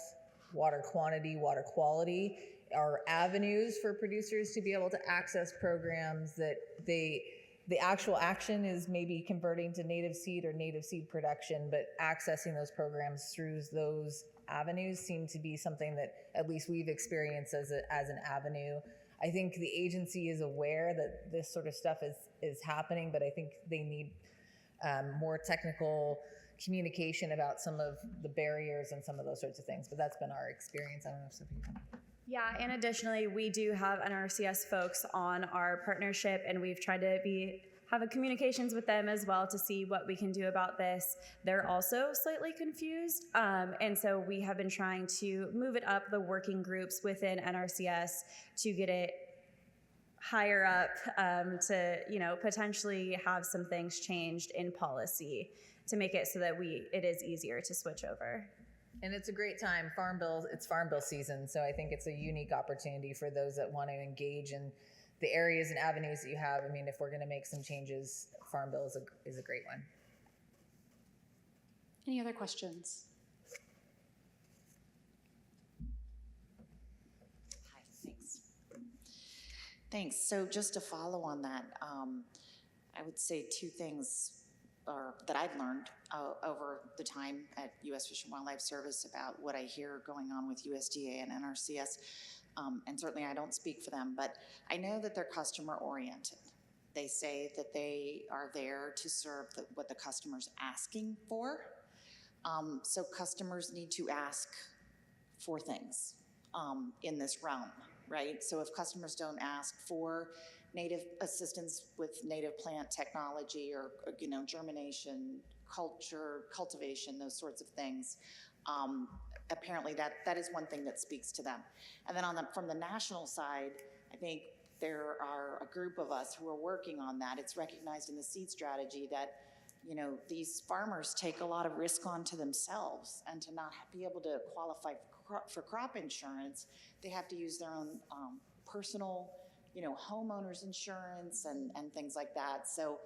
water quantity, water quality are avenues for producers to be able to access programs that they the actual action is maybe converting to native seed or native seed production, but accessing those programs through those avenues seem to be something that at least we've experienced as an avenue. I think the agency is aware that this sort of stuff is happening, but I think they need more technical communication about some of the barriers and some of those sorts of things. But that's been our experience. I don't know if Sophie. Yeah, and additionally, we do have NRCS folks on our partnership, and we've tried to have a communications with them as well to see what we can do about this. They're also slightly confused, and so we have been trying to move it up the working groups within NRCS to get it higher up, to potentially have some things changed in policy to make it so that it is easier to switch over. And it's a great time. It's Farm Bill season, so I think it's a unique opportunity for those that want to engage in the areas and avenues that you have. I mean, if we're going to make some changes, Farm Bill is a great one. Any other questions? Hi, thanks. So just to follow on that, I would say two things that I've learned over the time at U.S. Fish and Wildlife Service about what I hear going on with USDA and NRCS. And certainly I don't speak for them, but I know that they're customer oriented. They say that they are there to serve what the customer's asking for. So customers need to ask for things in this realm, right? So if customers don't ask for native assistance with native plant technology or germination, cultivation, those sorts of things, apparently that is one thing that speaks to them. And then from the national side, I think there are a group of us who are working on that. It's recognized in the seed strategy that these farmers take a lot of risk onto themselves, and to not be able to qualify for crop insurance, they have to use their own personal homeowners insurance and things like that. So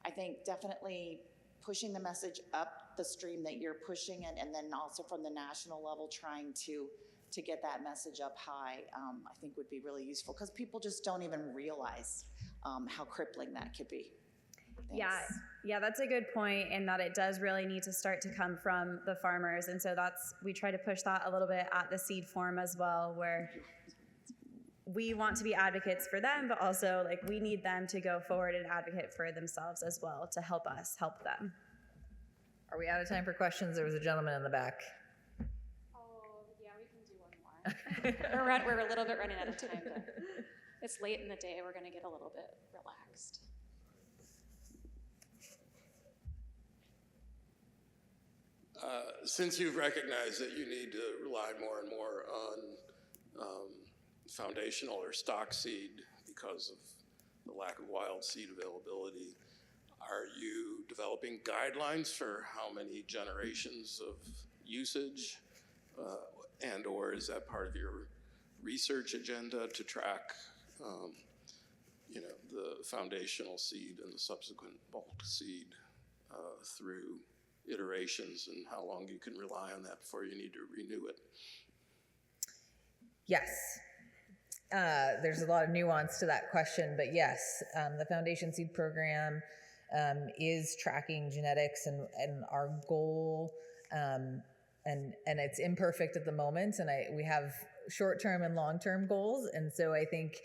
I think definitely pushing the message up the stream that you're pushing it, and then also from the national level trying to get that message up high, I think would be really useful, because people just don't even realize how crippling that could be. Thanks. Yeah, that's a good point, in that it does really need to start to come from the farmers. And so we try to push that a little bit at the seed forum as well, where we want to be advocates for them, but also we need them to go forward and advocate for themselves as well to help us help them. Are we out of time for questions? There was a gentleman in the back. Oh, yeah, we can do one more. We're a little bit running out of time, but it's late in the day. We're going to get a little bit relaxed. Since you've recognized that you need to rely more and more on foundational or stock seed because of the lack of wild seed availability, are you developing guidelines for how many generations of usage, and or is that part of your research agenda to track the foundational seed and the subsequent bulk seed through iterations, and how long you can rely on that before you need to renew it? Yes. There's a lot of nuance to that question, but yes, the Foundation Seed Program is tracking genetics, and our goal, and it's imperfect at the moment, and we have short-term and long-term goals, and so I think,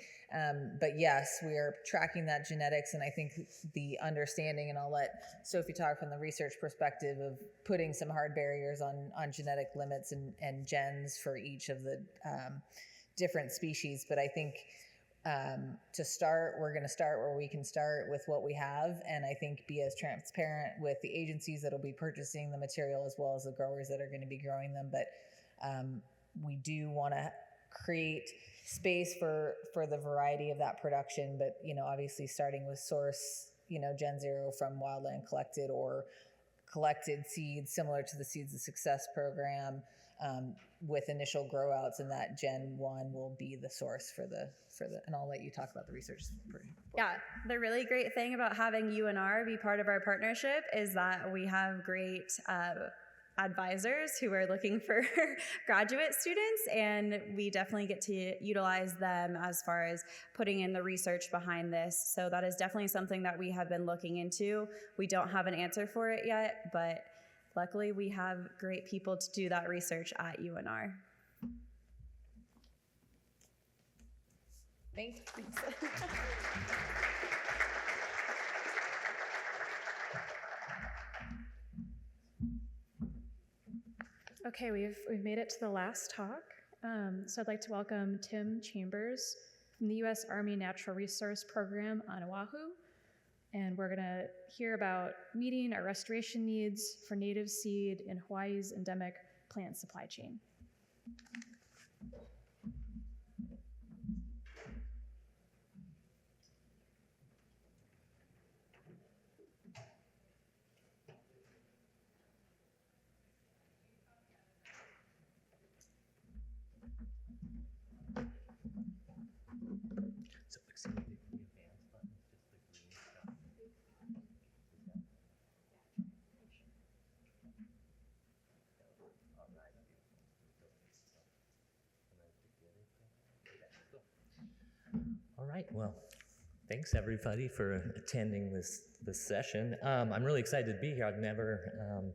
but yes, we are tracking that genetics, and I think the understanding, and I'll let Sophie talk from the research perspective of putting some hard barriers on genetic limits and gens for each of the different species, but I think to start, we're going to start where we can start with what we have, and I think be as transparent with the agencies that will be purchasing the material as well as the growers that are going to be growing them. But we do want to create space for the variety of that production, but obviously starting with source, Gen Zero from wildland collected or collected seeds similar to the Seeds of Success program, with initial grow outs, and that Gen 1 will be the source for the, and I'll let you talk about the research. Yeah, the really great thing about having UNR be part of our partnership is that we have great advisors who are looking for graduate students, and we definitely get to utilize them as far as putting in the research behind this. So that is definitely something that we have been looking into. We don't have an answer for it yet, but luckily we have great people to do that research at UNR. Thanks. Okay, we've made it to the last talk. So I'd like to welcome Tim Chambers from the U.S. Army Natural Resource Program on Oahu. And we're gonna hear about meeting our restoration needs for native seed in Hawaii's endemic plant supply chain. All right, well, thanks everybody for attending this session. I'm really excited to be here. I've never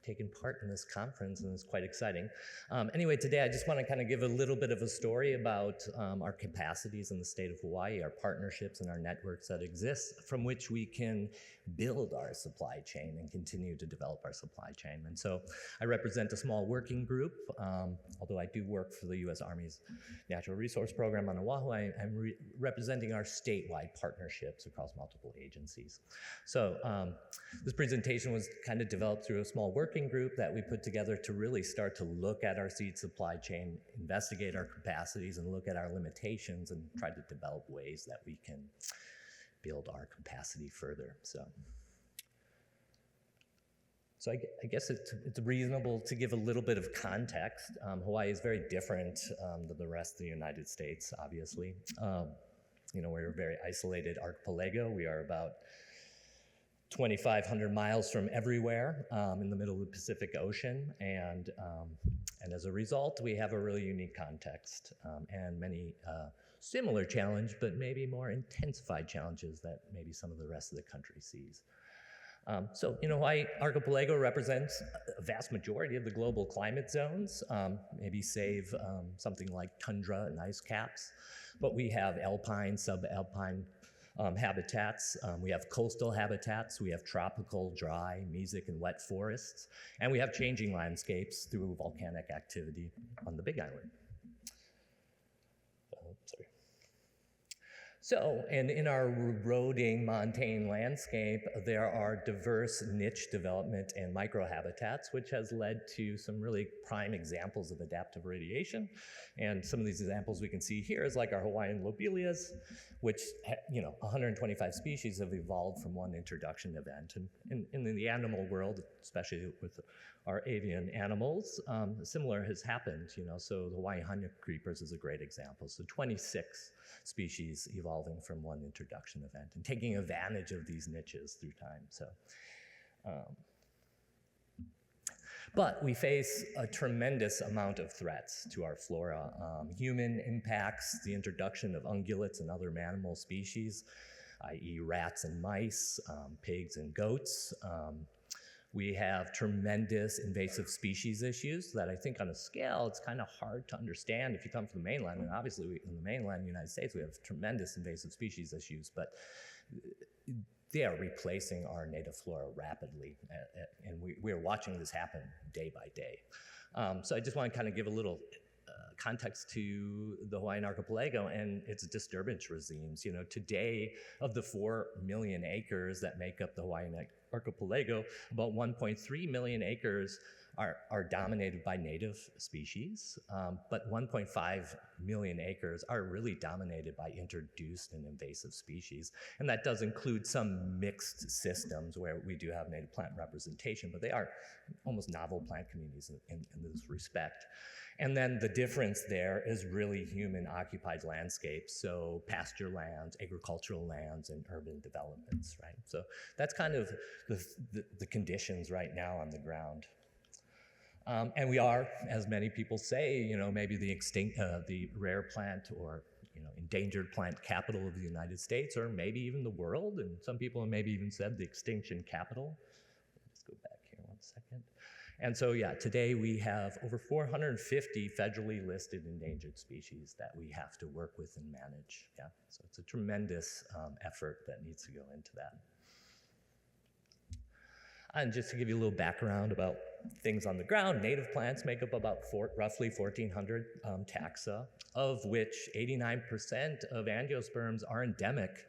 taken part in this conference, and it's quite exciting. Anyway, today I just want to kind of give a little bit of a story about our capacities in the state of Hawaii, our partnerships and our networks that exist from which we can build our supply chain and continue to develop our supply chain. And so I represent a small working group, although I do work for the U.S. Army's Natural Resource Program on Oahu. I'm representing our statewide partnerships across multiple agencies. So this presentation was kind of developed through a small working group that we put together to really start to look at our seed supply chain, investigate our capacities, and look at our limitations and try to develop ways that we can build our capacity further. So I guess it's reasonable to give a little bit of context. Hawaii is very different than the rest of the United States, obviously. You know, we're a very isolated archipelago. We are about 2,500 miles from everywhere in the middle of the Pacific Ocean. And as a result, we have a really unique context and many similar challenges, but maybe more intensified challenges that maybe some of the rest of the country sees. So, you know, Hawaii archipelago represents a vast majority of the global climate zones, maybe save something like tundra and ice caps. But we have alpine, subalpine habitats. We have coastal habitats. We have tropical, dry, mesic, and wet forests. And we have changing landscapes through volcanic activity on the Big Island. Sorry. So, and in our eroding montane landscape, there are diverse niche development and microhabitats, which has led to some really prime examples of adaptive radiation. And some of these examples we can see here is like our Hawaiian lobelias, which, you know, 125 species have evolved from one introduction event. And in the animal world, especially with our avian animals, similar has happened, you know. So the Hawaiian honey creepers is a great example. So 26 species evolving from one introduction event and taking advantage of these niches through time. So, but we face a tremendous amount of threats to our flora. Human impacts, the introduction of ungulates and other mammal species, i.e. rats and mice, pigs and goats. We have tremendous invasive species issues that I think on a scale, it's kind of hard to understand if you come from the mainland. And obviously in the mainland United States, we have tremendous invasive species issues, but they are replacing our native flora rapidly. And we're watching this happen day by day. So I just want to kind of give a little context to the Hawaiian archipelago and its disturbance regimes. You know, today, of the 4 million acres that make up the Hawaiian archipelago, about 1.3 million acres are dominated by native species, but 1.5 million acres are really dominated by introduced and invasive species. And that does include some mixed systems where we do have native plant representation, but they are almost novel plant communities in this respect. And then the difference there is really human-occupied landscapes, so pasture lands, agricultural lands, and urban developments, right? So that's kind of the conditions right now on the ground. And we are, as many people say, maybe the rare plant or endangered plant capital of the United States, or maybe even the world. And some people have maybe even said the extinction capital. Let's go back here 1 second. And so, yeah, today we have over 450 federally listed endangered species that we have to work with and manage. Yeah, so it's a tremendous effort that needs to go into that. And just to give you a little background about things on the ground, native plants make up about roughly 1,400 taxa, of which 89% of angiosperms are endemic,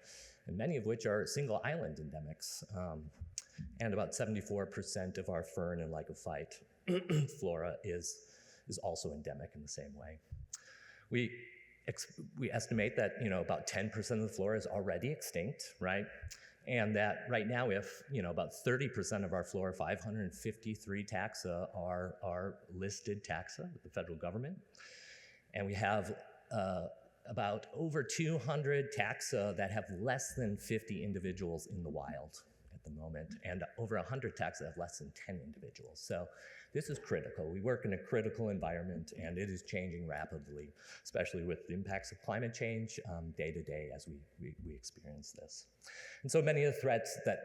and many of which are single island endemics. And about 74% of our fern and lycophyte flora is also endemic in the same way. We estimate that about 10% of the flora is already extinct, right? And that right now, if about 30% of our flora, 553 taxa, are listed taxa with the federal government, and we have about over 200 taxa that have less than 50 individuals in the wild at the moment, and over 100 taxa that have less than 10 individuals. So this is critical. We work in a critical environment, and it is changing rapidly, especially with the impacts of climate change day to day as we experience this. And so many of the threats that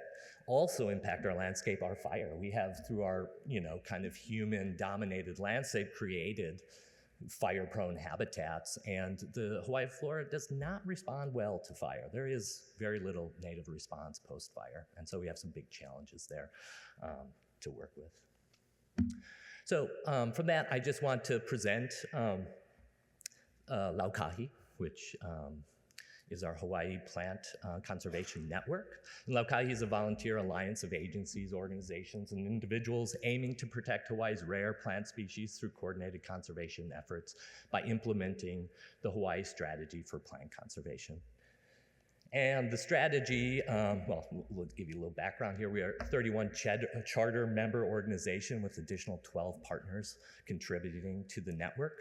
also impact our landscape are fire. We have, through our kind of human-dominated landscape, created fire-prone habitats, and the Hawaii flora does not respond well to fire. There is very little native response post-fire, and so we have some big challenges there to work with. So from that, I just want to present Laukahi, which is our Hawaii Plant Conservation Network. And Laukahi is a volunteer alliance of agencies, organizations, and individuals aiming to protect Hawaii's rare plant species through coordinated conservation efforts by implementing the Hawaii Strategy for Plant Conservation. And the strategy, well, we'll give you a little background here. We are a 31 charter member organization with additional 12 partners contributing to the network.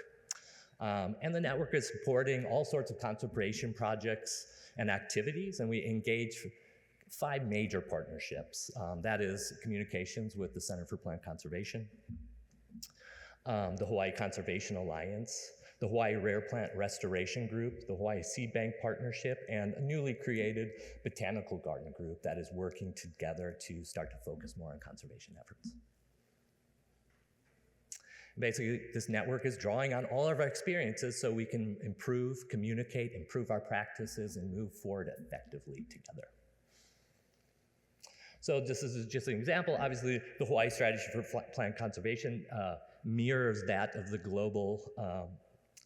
And the network is supporting all sorts of conservation projects and activities, and we engage 5 major partnerships. That is communications with the Center for Plant Conservation, the Hawaii Conservation Alliance, the Hawaii Rare Plant Restoration Group, the Hawaii Seed Bank Partnership, and a newly created botanical garden group that is working together to start to focus more on conservation efforts. Basically, this network is drawing on all of our experiences so we can improve, communicate, improve our practices, and move forward effectively together. So this is just an example. Obviously, the Hawaii Strategy for Plant Conservation mirrors that of the global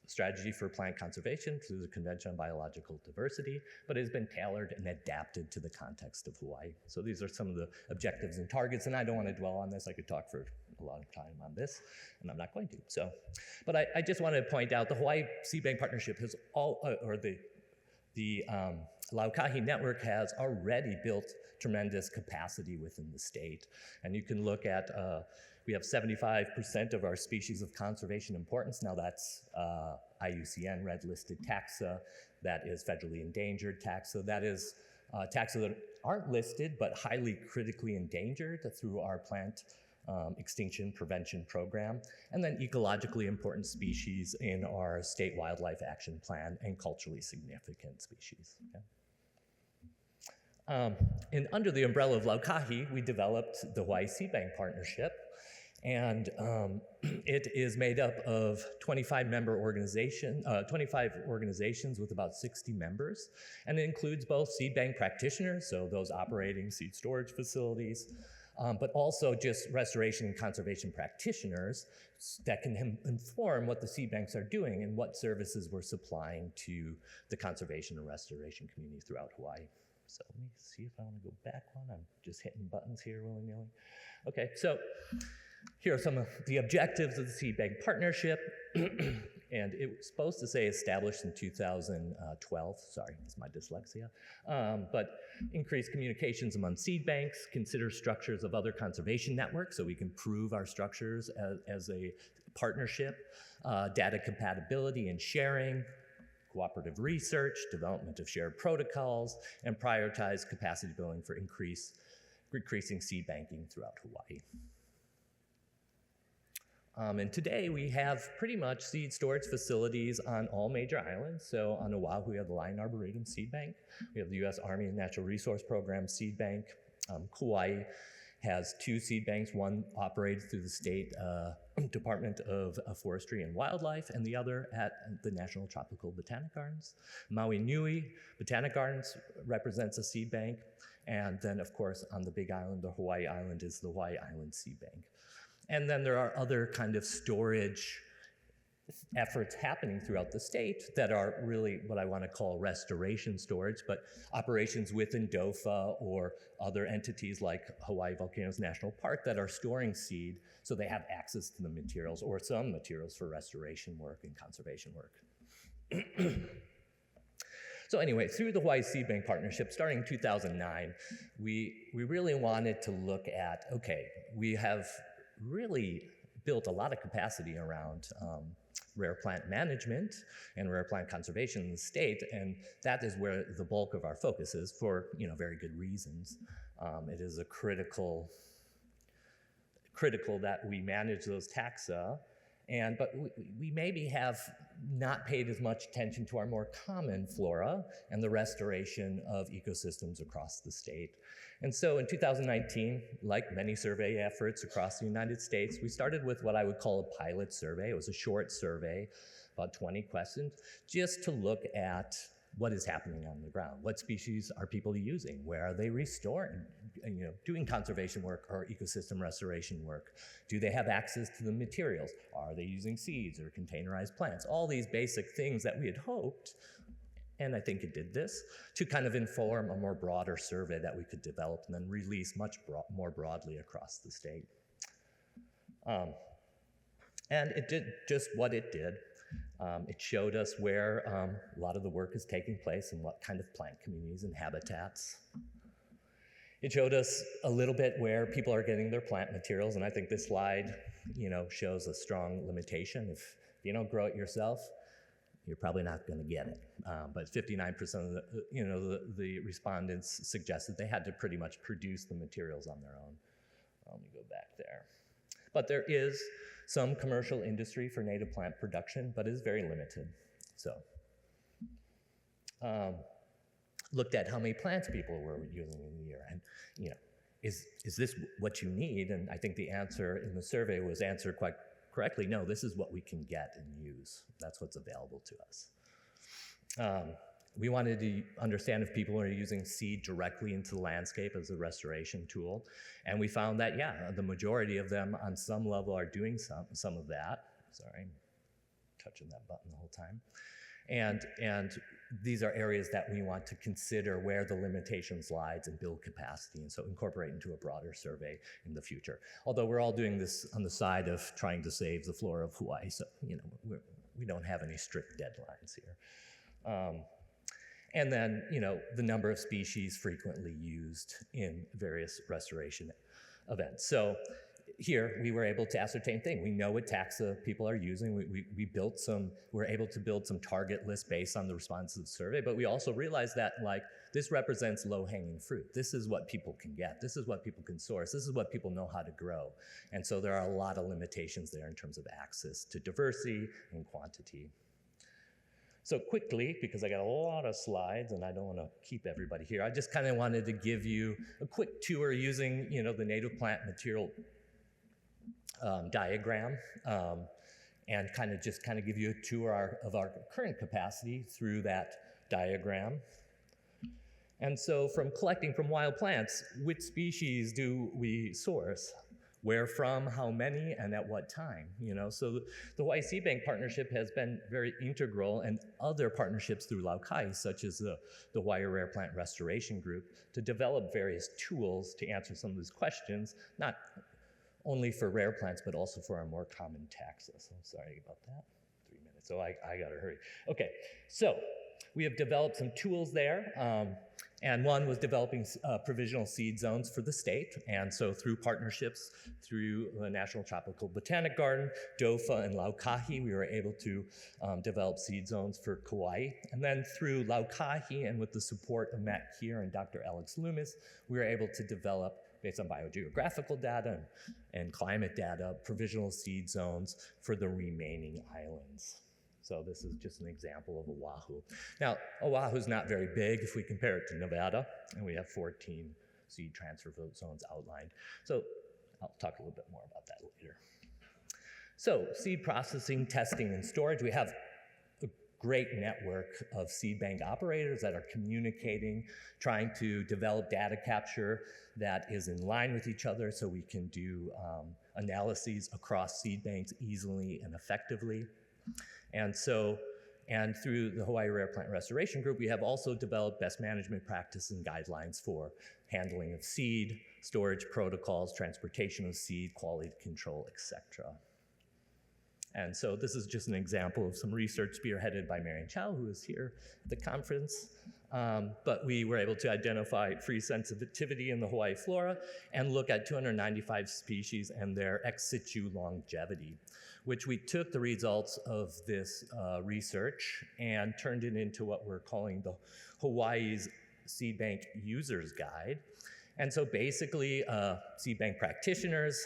Strategy for Plant Conservation through the Convention on Biological Diversity, but it has been tailored and adapted to the context of Hawaii. So these are some of the objectives and targets, and I don't want to dwell on this. I could talk for a long time on this, and I'm not going to. So, but I just want to point out the Hawaii Seed Bank Partnership has the Laukahi network has already built tremendous capacity within the state, and you can look at we have 75% of our species of conservation importance. Now that's IUCN red listed taxa, that is federally endangered taxa, that is taxa that aren't listed but highly critically endangered through our plant extinction prevention program, and then ecologically important species in our state wildlife action plan and culturally significant species. Okay? And under the umbrella of Laukahi, we developed the Hawaii Seed Bank Partnership, and it is made up of 25 organizations with about 60 members, and it includes both seed bank practitioners, so those operating seed storage facilities, but also just restoration and conservation practitioners that can inform what the seed banks are doing and what services we're supplying to the conservation and restoration community throughout Hawaii. So let me see if I want to go back one. I'm just hitting buttons here willy-nilly. Okay, so here are some of the objectives of the Seed Bank Partnership. And it was supposed to say established in 2012. Sorry, it's my dyslexia. But increase communications among seed banks, consider structures of other conservation networks so we can prove our structures as a partnership, data compatibility and sharing, cooperative research, development of shared protocols, and prioritize capacity building for increasing seed banking throughout Hawaii. And today we have pretty much seed storage facilities on all major islands. So on Oahu, we have the Lion Arboretum Seed Bank. We have the U.S. Army Natural Resource Program Seed Bank. Kauai has 2 seed banks, one operated through the state Department of Forestry and Wildlife, and the other at the National Tropical Botanic Gardens. Maui Nui Botanic Gardens represents a seed bank, and then of course on the Big Island, the Hawaii Island, is the Hawaii Island Seed Bank. And then there are other kind of storage efforts happening throughout the state that are really what I want to call restoration storage, but operations within DOFA or other entities like Hawaii Volcanoes National Park that are storing seed so they have access to the materials or some materials for restoration work and conservation work. So anyway, through the Hawaii Seed Bank Partnership, starting in 2009, we really wanted to look at, okay, we have really built a lot of capacity around rare plant management and rare plant conservation in the state, and that is where the bulk of our focus is for very good reasons. It is a critical that we manage those taxa, but we maybe have not paid as much attention to our more common flora and the restoration of ecosystems across the state. And so in 2019, like many survey efforts across the United States, we started with what I would call a pilot survey. It was a short survey, about 20 questions, just to look at what is happening on the ground. What species are people using? Where are they restoring, doing conservation work or ecosystem restoration work? Do they have access to the materials? Are they using seeds or containerized plants? All these basic things that we had hoped, and I think it did this, to kind of inform a more broader survey that we could develop and then release much more broadly across the state. And it did just what it did. It showed us where a lot of the work is taking place and what kind of plant communities and habitats. It showed us a little bit where people are getting their plant materials, and I think this slide, shows a strong limitation. If you don't grow it yourself, you're probably not going to get it. But 59% of the respondents suggested they had to pretty much produce the materials on their own. Let me go back there. But there is some commercial industry for native plant production, but it is very limited. So, looked at how many plants people were using in the year, and is this what you need? And I think the answer in the survey was answered quite correctly. No, this is what we can get and use. That's what's available to us. We wanted to understand if people are using seed directly into the landscape as a restoration tool. And we found that, yeah, the majority of them on some level are doing some of that. Sorry, I'm touching that button the whole time. And these are areas that we want to consider where the limitations lies and build capacity, and so incorporate into a broader survey in the future. Although we're all doing this on the side of trying to save the flora of Hawaii, so we don't have any strict deadlines here. And then, the number of species frequently used in various restoration events. So here, we were able to ascertain things. We know what taxa people are using. We're able to build some target lists based on the responses of the survey, but we also realized that, this represents low-hanging fruit. This is what people can get. This is what people can source. This is what people know how to grow. And so there are a lot of limitations there in terms of access to diversity and quantity. So quickly, because I got a lot of slides and I don't want to keep everybody here, I just kind of wanted to give you a quick tour using, the native plant material diagram and kind of give you a tour of our current capacity through that diagram. And so from collecting from wild plants, which species do we source? Where from, how many, and at what time? So the Hawaii Seed Bank Partnership has been very integral, and other partnerships through Laukai, such as the Hawaii Rare Plant Restoration Group, to develop various tools to answer some of these questions, not only for rare plants, but also for our more common taxa. So sorry about that. 3 minutes, so I gotta hurry. Okay, so we have developed some tools there. And one was developing provisional seed zones for the state. And so through partnerships, through the National Tropical Botanic Garden, DOFA, and Laukahi, we were able to develop seed zones for Kauai. And then through Laukahi, and with the support of Matt Keir and Dr. Alex Loomis, we were able to develop based on biogeographical data and climate data, provisional seed zones for the remaining islands. So this is just an example of Oahu. Now, Oahu's not very big if we compare it to Nevada, and we have 14 seed transfer zones outlined. So I'll talk a little bit more about that later. So seed processing, testing, and storage. We have a great network of seed bank operators that are communicating, trying to develop data capture that is in line with each other so we can do analyses across seed banks easily and effectively. And through the Hawaii Rare Plant Restoration Group, we have also developed best management practice and guidelines for handling of seed, storage protocols, transportation of seed, quality control, etc. And so this is just an example of some research spearheaded by Marian Chow, who is here at the conference. But we were able to identify free sensitivity in the Hawaii flora and look at 295 species and their ex situ longevity, which we took the results of this research and turned it into what we're calling the Hawaii's Seed Bank User's Guide. And so basically, seed bank practitioners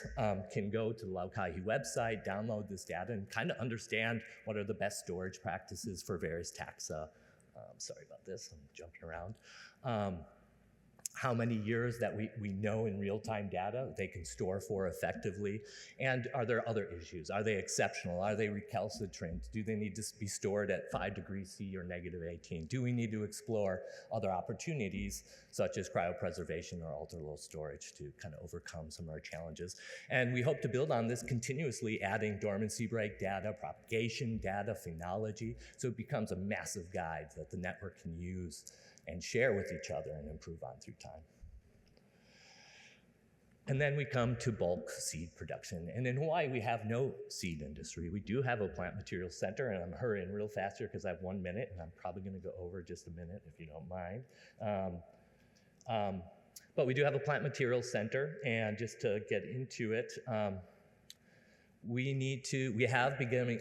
can go to the Laukahi website, download this data, and kind of understand what are the best storage practices for various taxa. Sorry about this, I'm jumping around. How many years that we know in real-time data they can store for effectively, and are there other issues? Are they exceptional? Are they recalcitrant? Do they need to be stored at 5 degrees C or -18? Do we need to explore other opportunities such as cryopreservation or ultra-low storage to kind of overcome some of our challenges? And we hope to build on this continuously, adding dormancy break data, propagation data, phenology, so it becomes a massive guide that the network can use and share with each other and improve on through time. And then we come to bulk seed production. And in Hawaii, we have no seed industry. We do have a plant materials center, and I'm hurrying real fast here because I have 1 minute, and I'm probably gonna go over just a minute if you don't mind. But we do have a plant materials center, and just to get into it, we have begun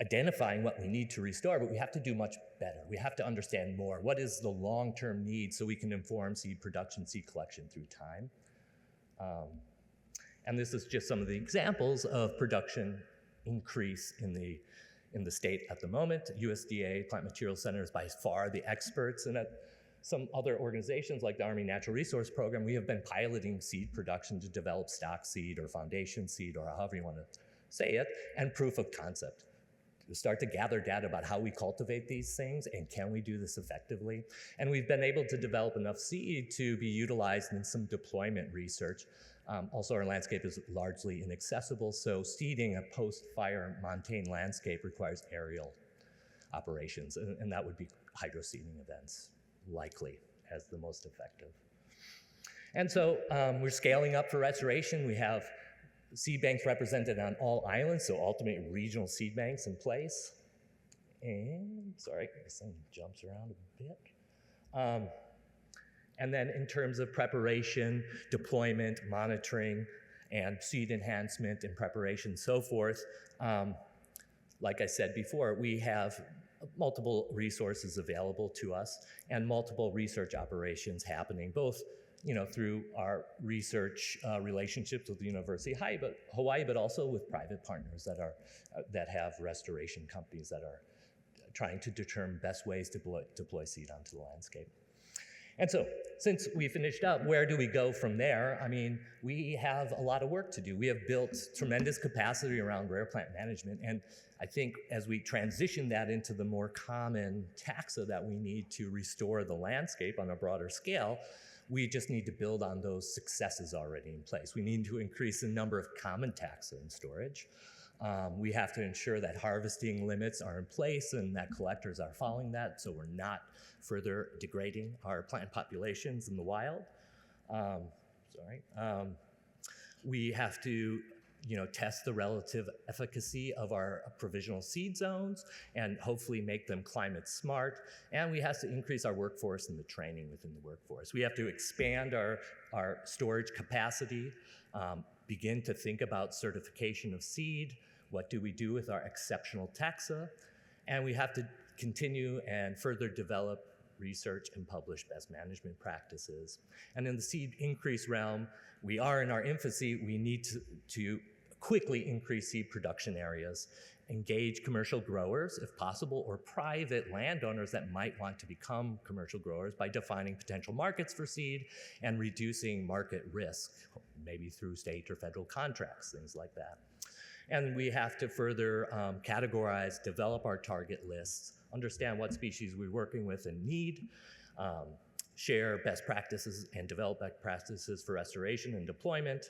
identifying what we need to restore, but we have to do much better. We have to understand more. What is the long-term need so we can inform seed production, seed collection through time? And this is just some of the examples of production increase in the state at the moment. USDA Plant Materials Center is by far the experts, and at some other organizations like the Army Natural Resource Program, we have been piloting seed production to develop stock seed or foundation seed, or however you want to say it, and proof of concept. To start to gather data about how we cultivate these things and can we do this effectively. And we've been able to develop enough seed to be utilized in some deployment research. Also, our landscape is largely inaccessible, so seeding a post-fire montane landscape requires aerial operations, and that would be hydroseeding events, likely, as the most effective. And so we're scaling up for restoration. We have seed banks represented on all islands, so ultimate regional seed banks in place. And, sorry, this thing jumps around a bit. And then in terms of preparation, deployment, monitoring, and seed enhancement and preparation, so forth, like I said before, we have multiple resources available to us and multiple research operations happening, both through our research relationships with the University of Hawaii, but also with private partners that have restoration companies that are trying to determine best ways to deploy seed onto the landscape. And so, since we finished up, where do we go from there? I mean, we have a lot of work to do. We have built tremendous capacity around rare plant management, and I think as we transition that into the more common taxa that we need to restore the landscape on a broader scale, we just need to build on those successes already in place. We need to increase the number of common taxa in storage. We have to ensure that harvesting limits are in place and that collectors are following that, so we're not further degrading our plant populations in the wild. We have to test the relative efficacy of our provisional seed zones and hopefully make them climate smart. And we have to increase our workforce and the training within the workforce. We have to expand our storage capacity, begin to think about certification of seed. What do we do with our exceptional taxa? And we have to continue and further develop research, and publish best management practices. And in the seed increase realm, we are in our infancy. We need to quickly increase seed production areas, engage commercial growers, if possible, or private landowners that might want to become commercial growers by defining potential markets for seed and reducing market risk, maybe through state or federal contracts, things like that. And we have to further categorize, develop our target lists, understand what species we're working with and need, share best practices and develop best practices for restoration and deployment,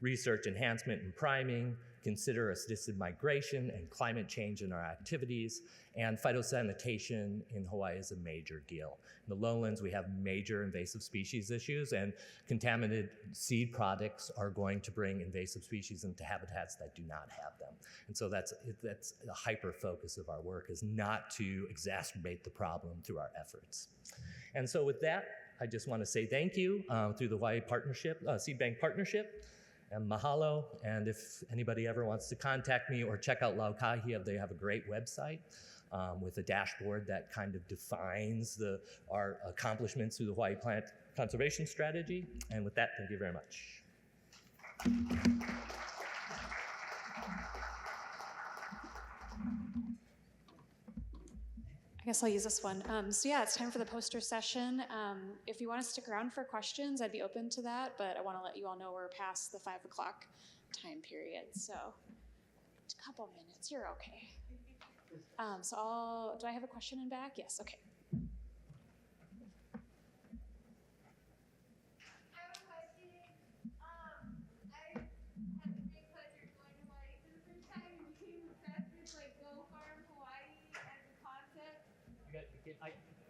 research enhancement and priming, consider assisted migration and climate change in our activities, and phytosanitation in Hawaii is a major deal. In the lowlands, we have major invasive species issues, and contaminated seed products are going to bring invasive species into habitats that do not have them. And so that's the hyper focus of our work, is not to exacerbate the problem through our efforts. And so with that, I just want to say thank you through the Hawaii Partnership, Seed Bank Partnership, and mahalo. And if anybody ever wants to contact me or check out Laukahi, they have a great website with a dashboard that kind of defines our accomplishments through the Hawaii Plant Conservation Strategy. And with that, thank you very much. I guess I'll use this one. So yeah, it's time for the poster session. If you want to stick around for questions, I'd be open to that, but I want to let you all know we're past the 5 o'clock time period. So a couple minutes, you're okay. Do I have a question in back? Yes, okay.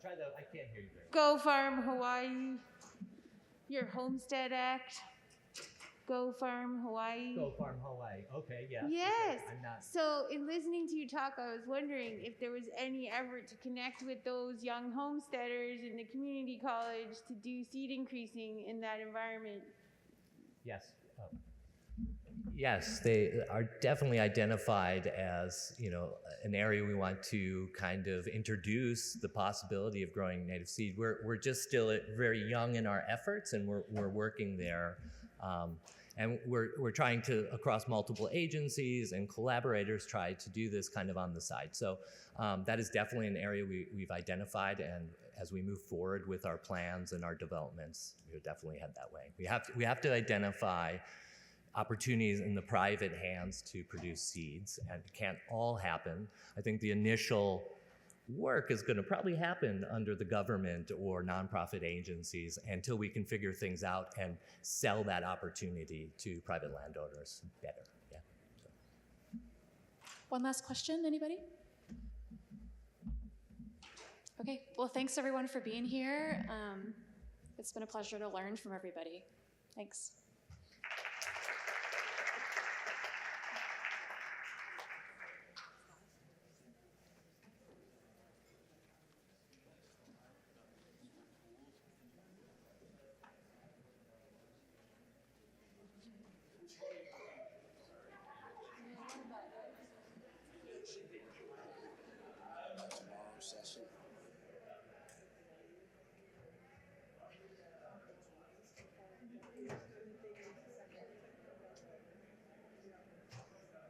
I can't hear you very Go Farm Hawaii, your Homestead Act. Go Farm Hawaii. Go Farm Hawaii. Okay, yeah. Yes. I'm not. So in listening to you talk, I was wondering if there was any effort to connect with those young homesteaders in the community college to do seed increasing in that environment. Yes. Yes, they are definitely identified as, an area we want to kind of introduce the possibility of growing native seed. We're just still very young in our efforts, and we're working there. And we're trying to, across multiple agencies and collaborators, try to do this kind of on the side. So that is definitely an area we've identified, and as we move forward with our plans and our developments, we'll definitely head that way. We have to identify opportunities in the private hands to produce seeds, and it can't all happen. I think the initial work is going to probably happen under the government or nonprofit agencies until we can figure things out and sell that opportunity to private landowners better. Yeah. So. One last question, anybody? Okay, well, thanks everyone for being here. It's been a pleasure to learn from everybody. Thanks.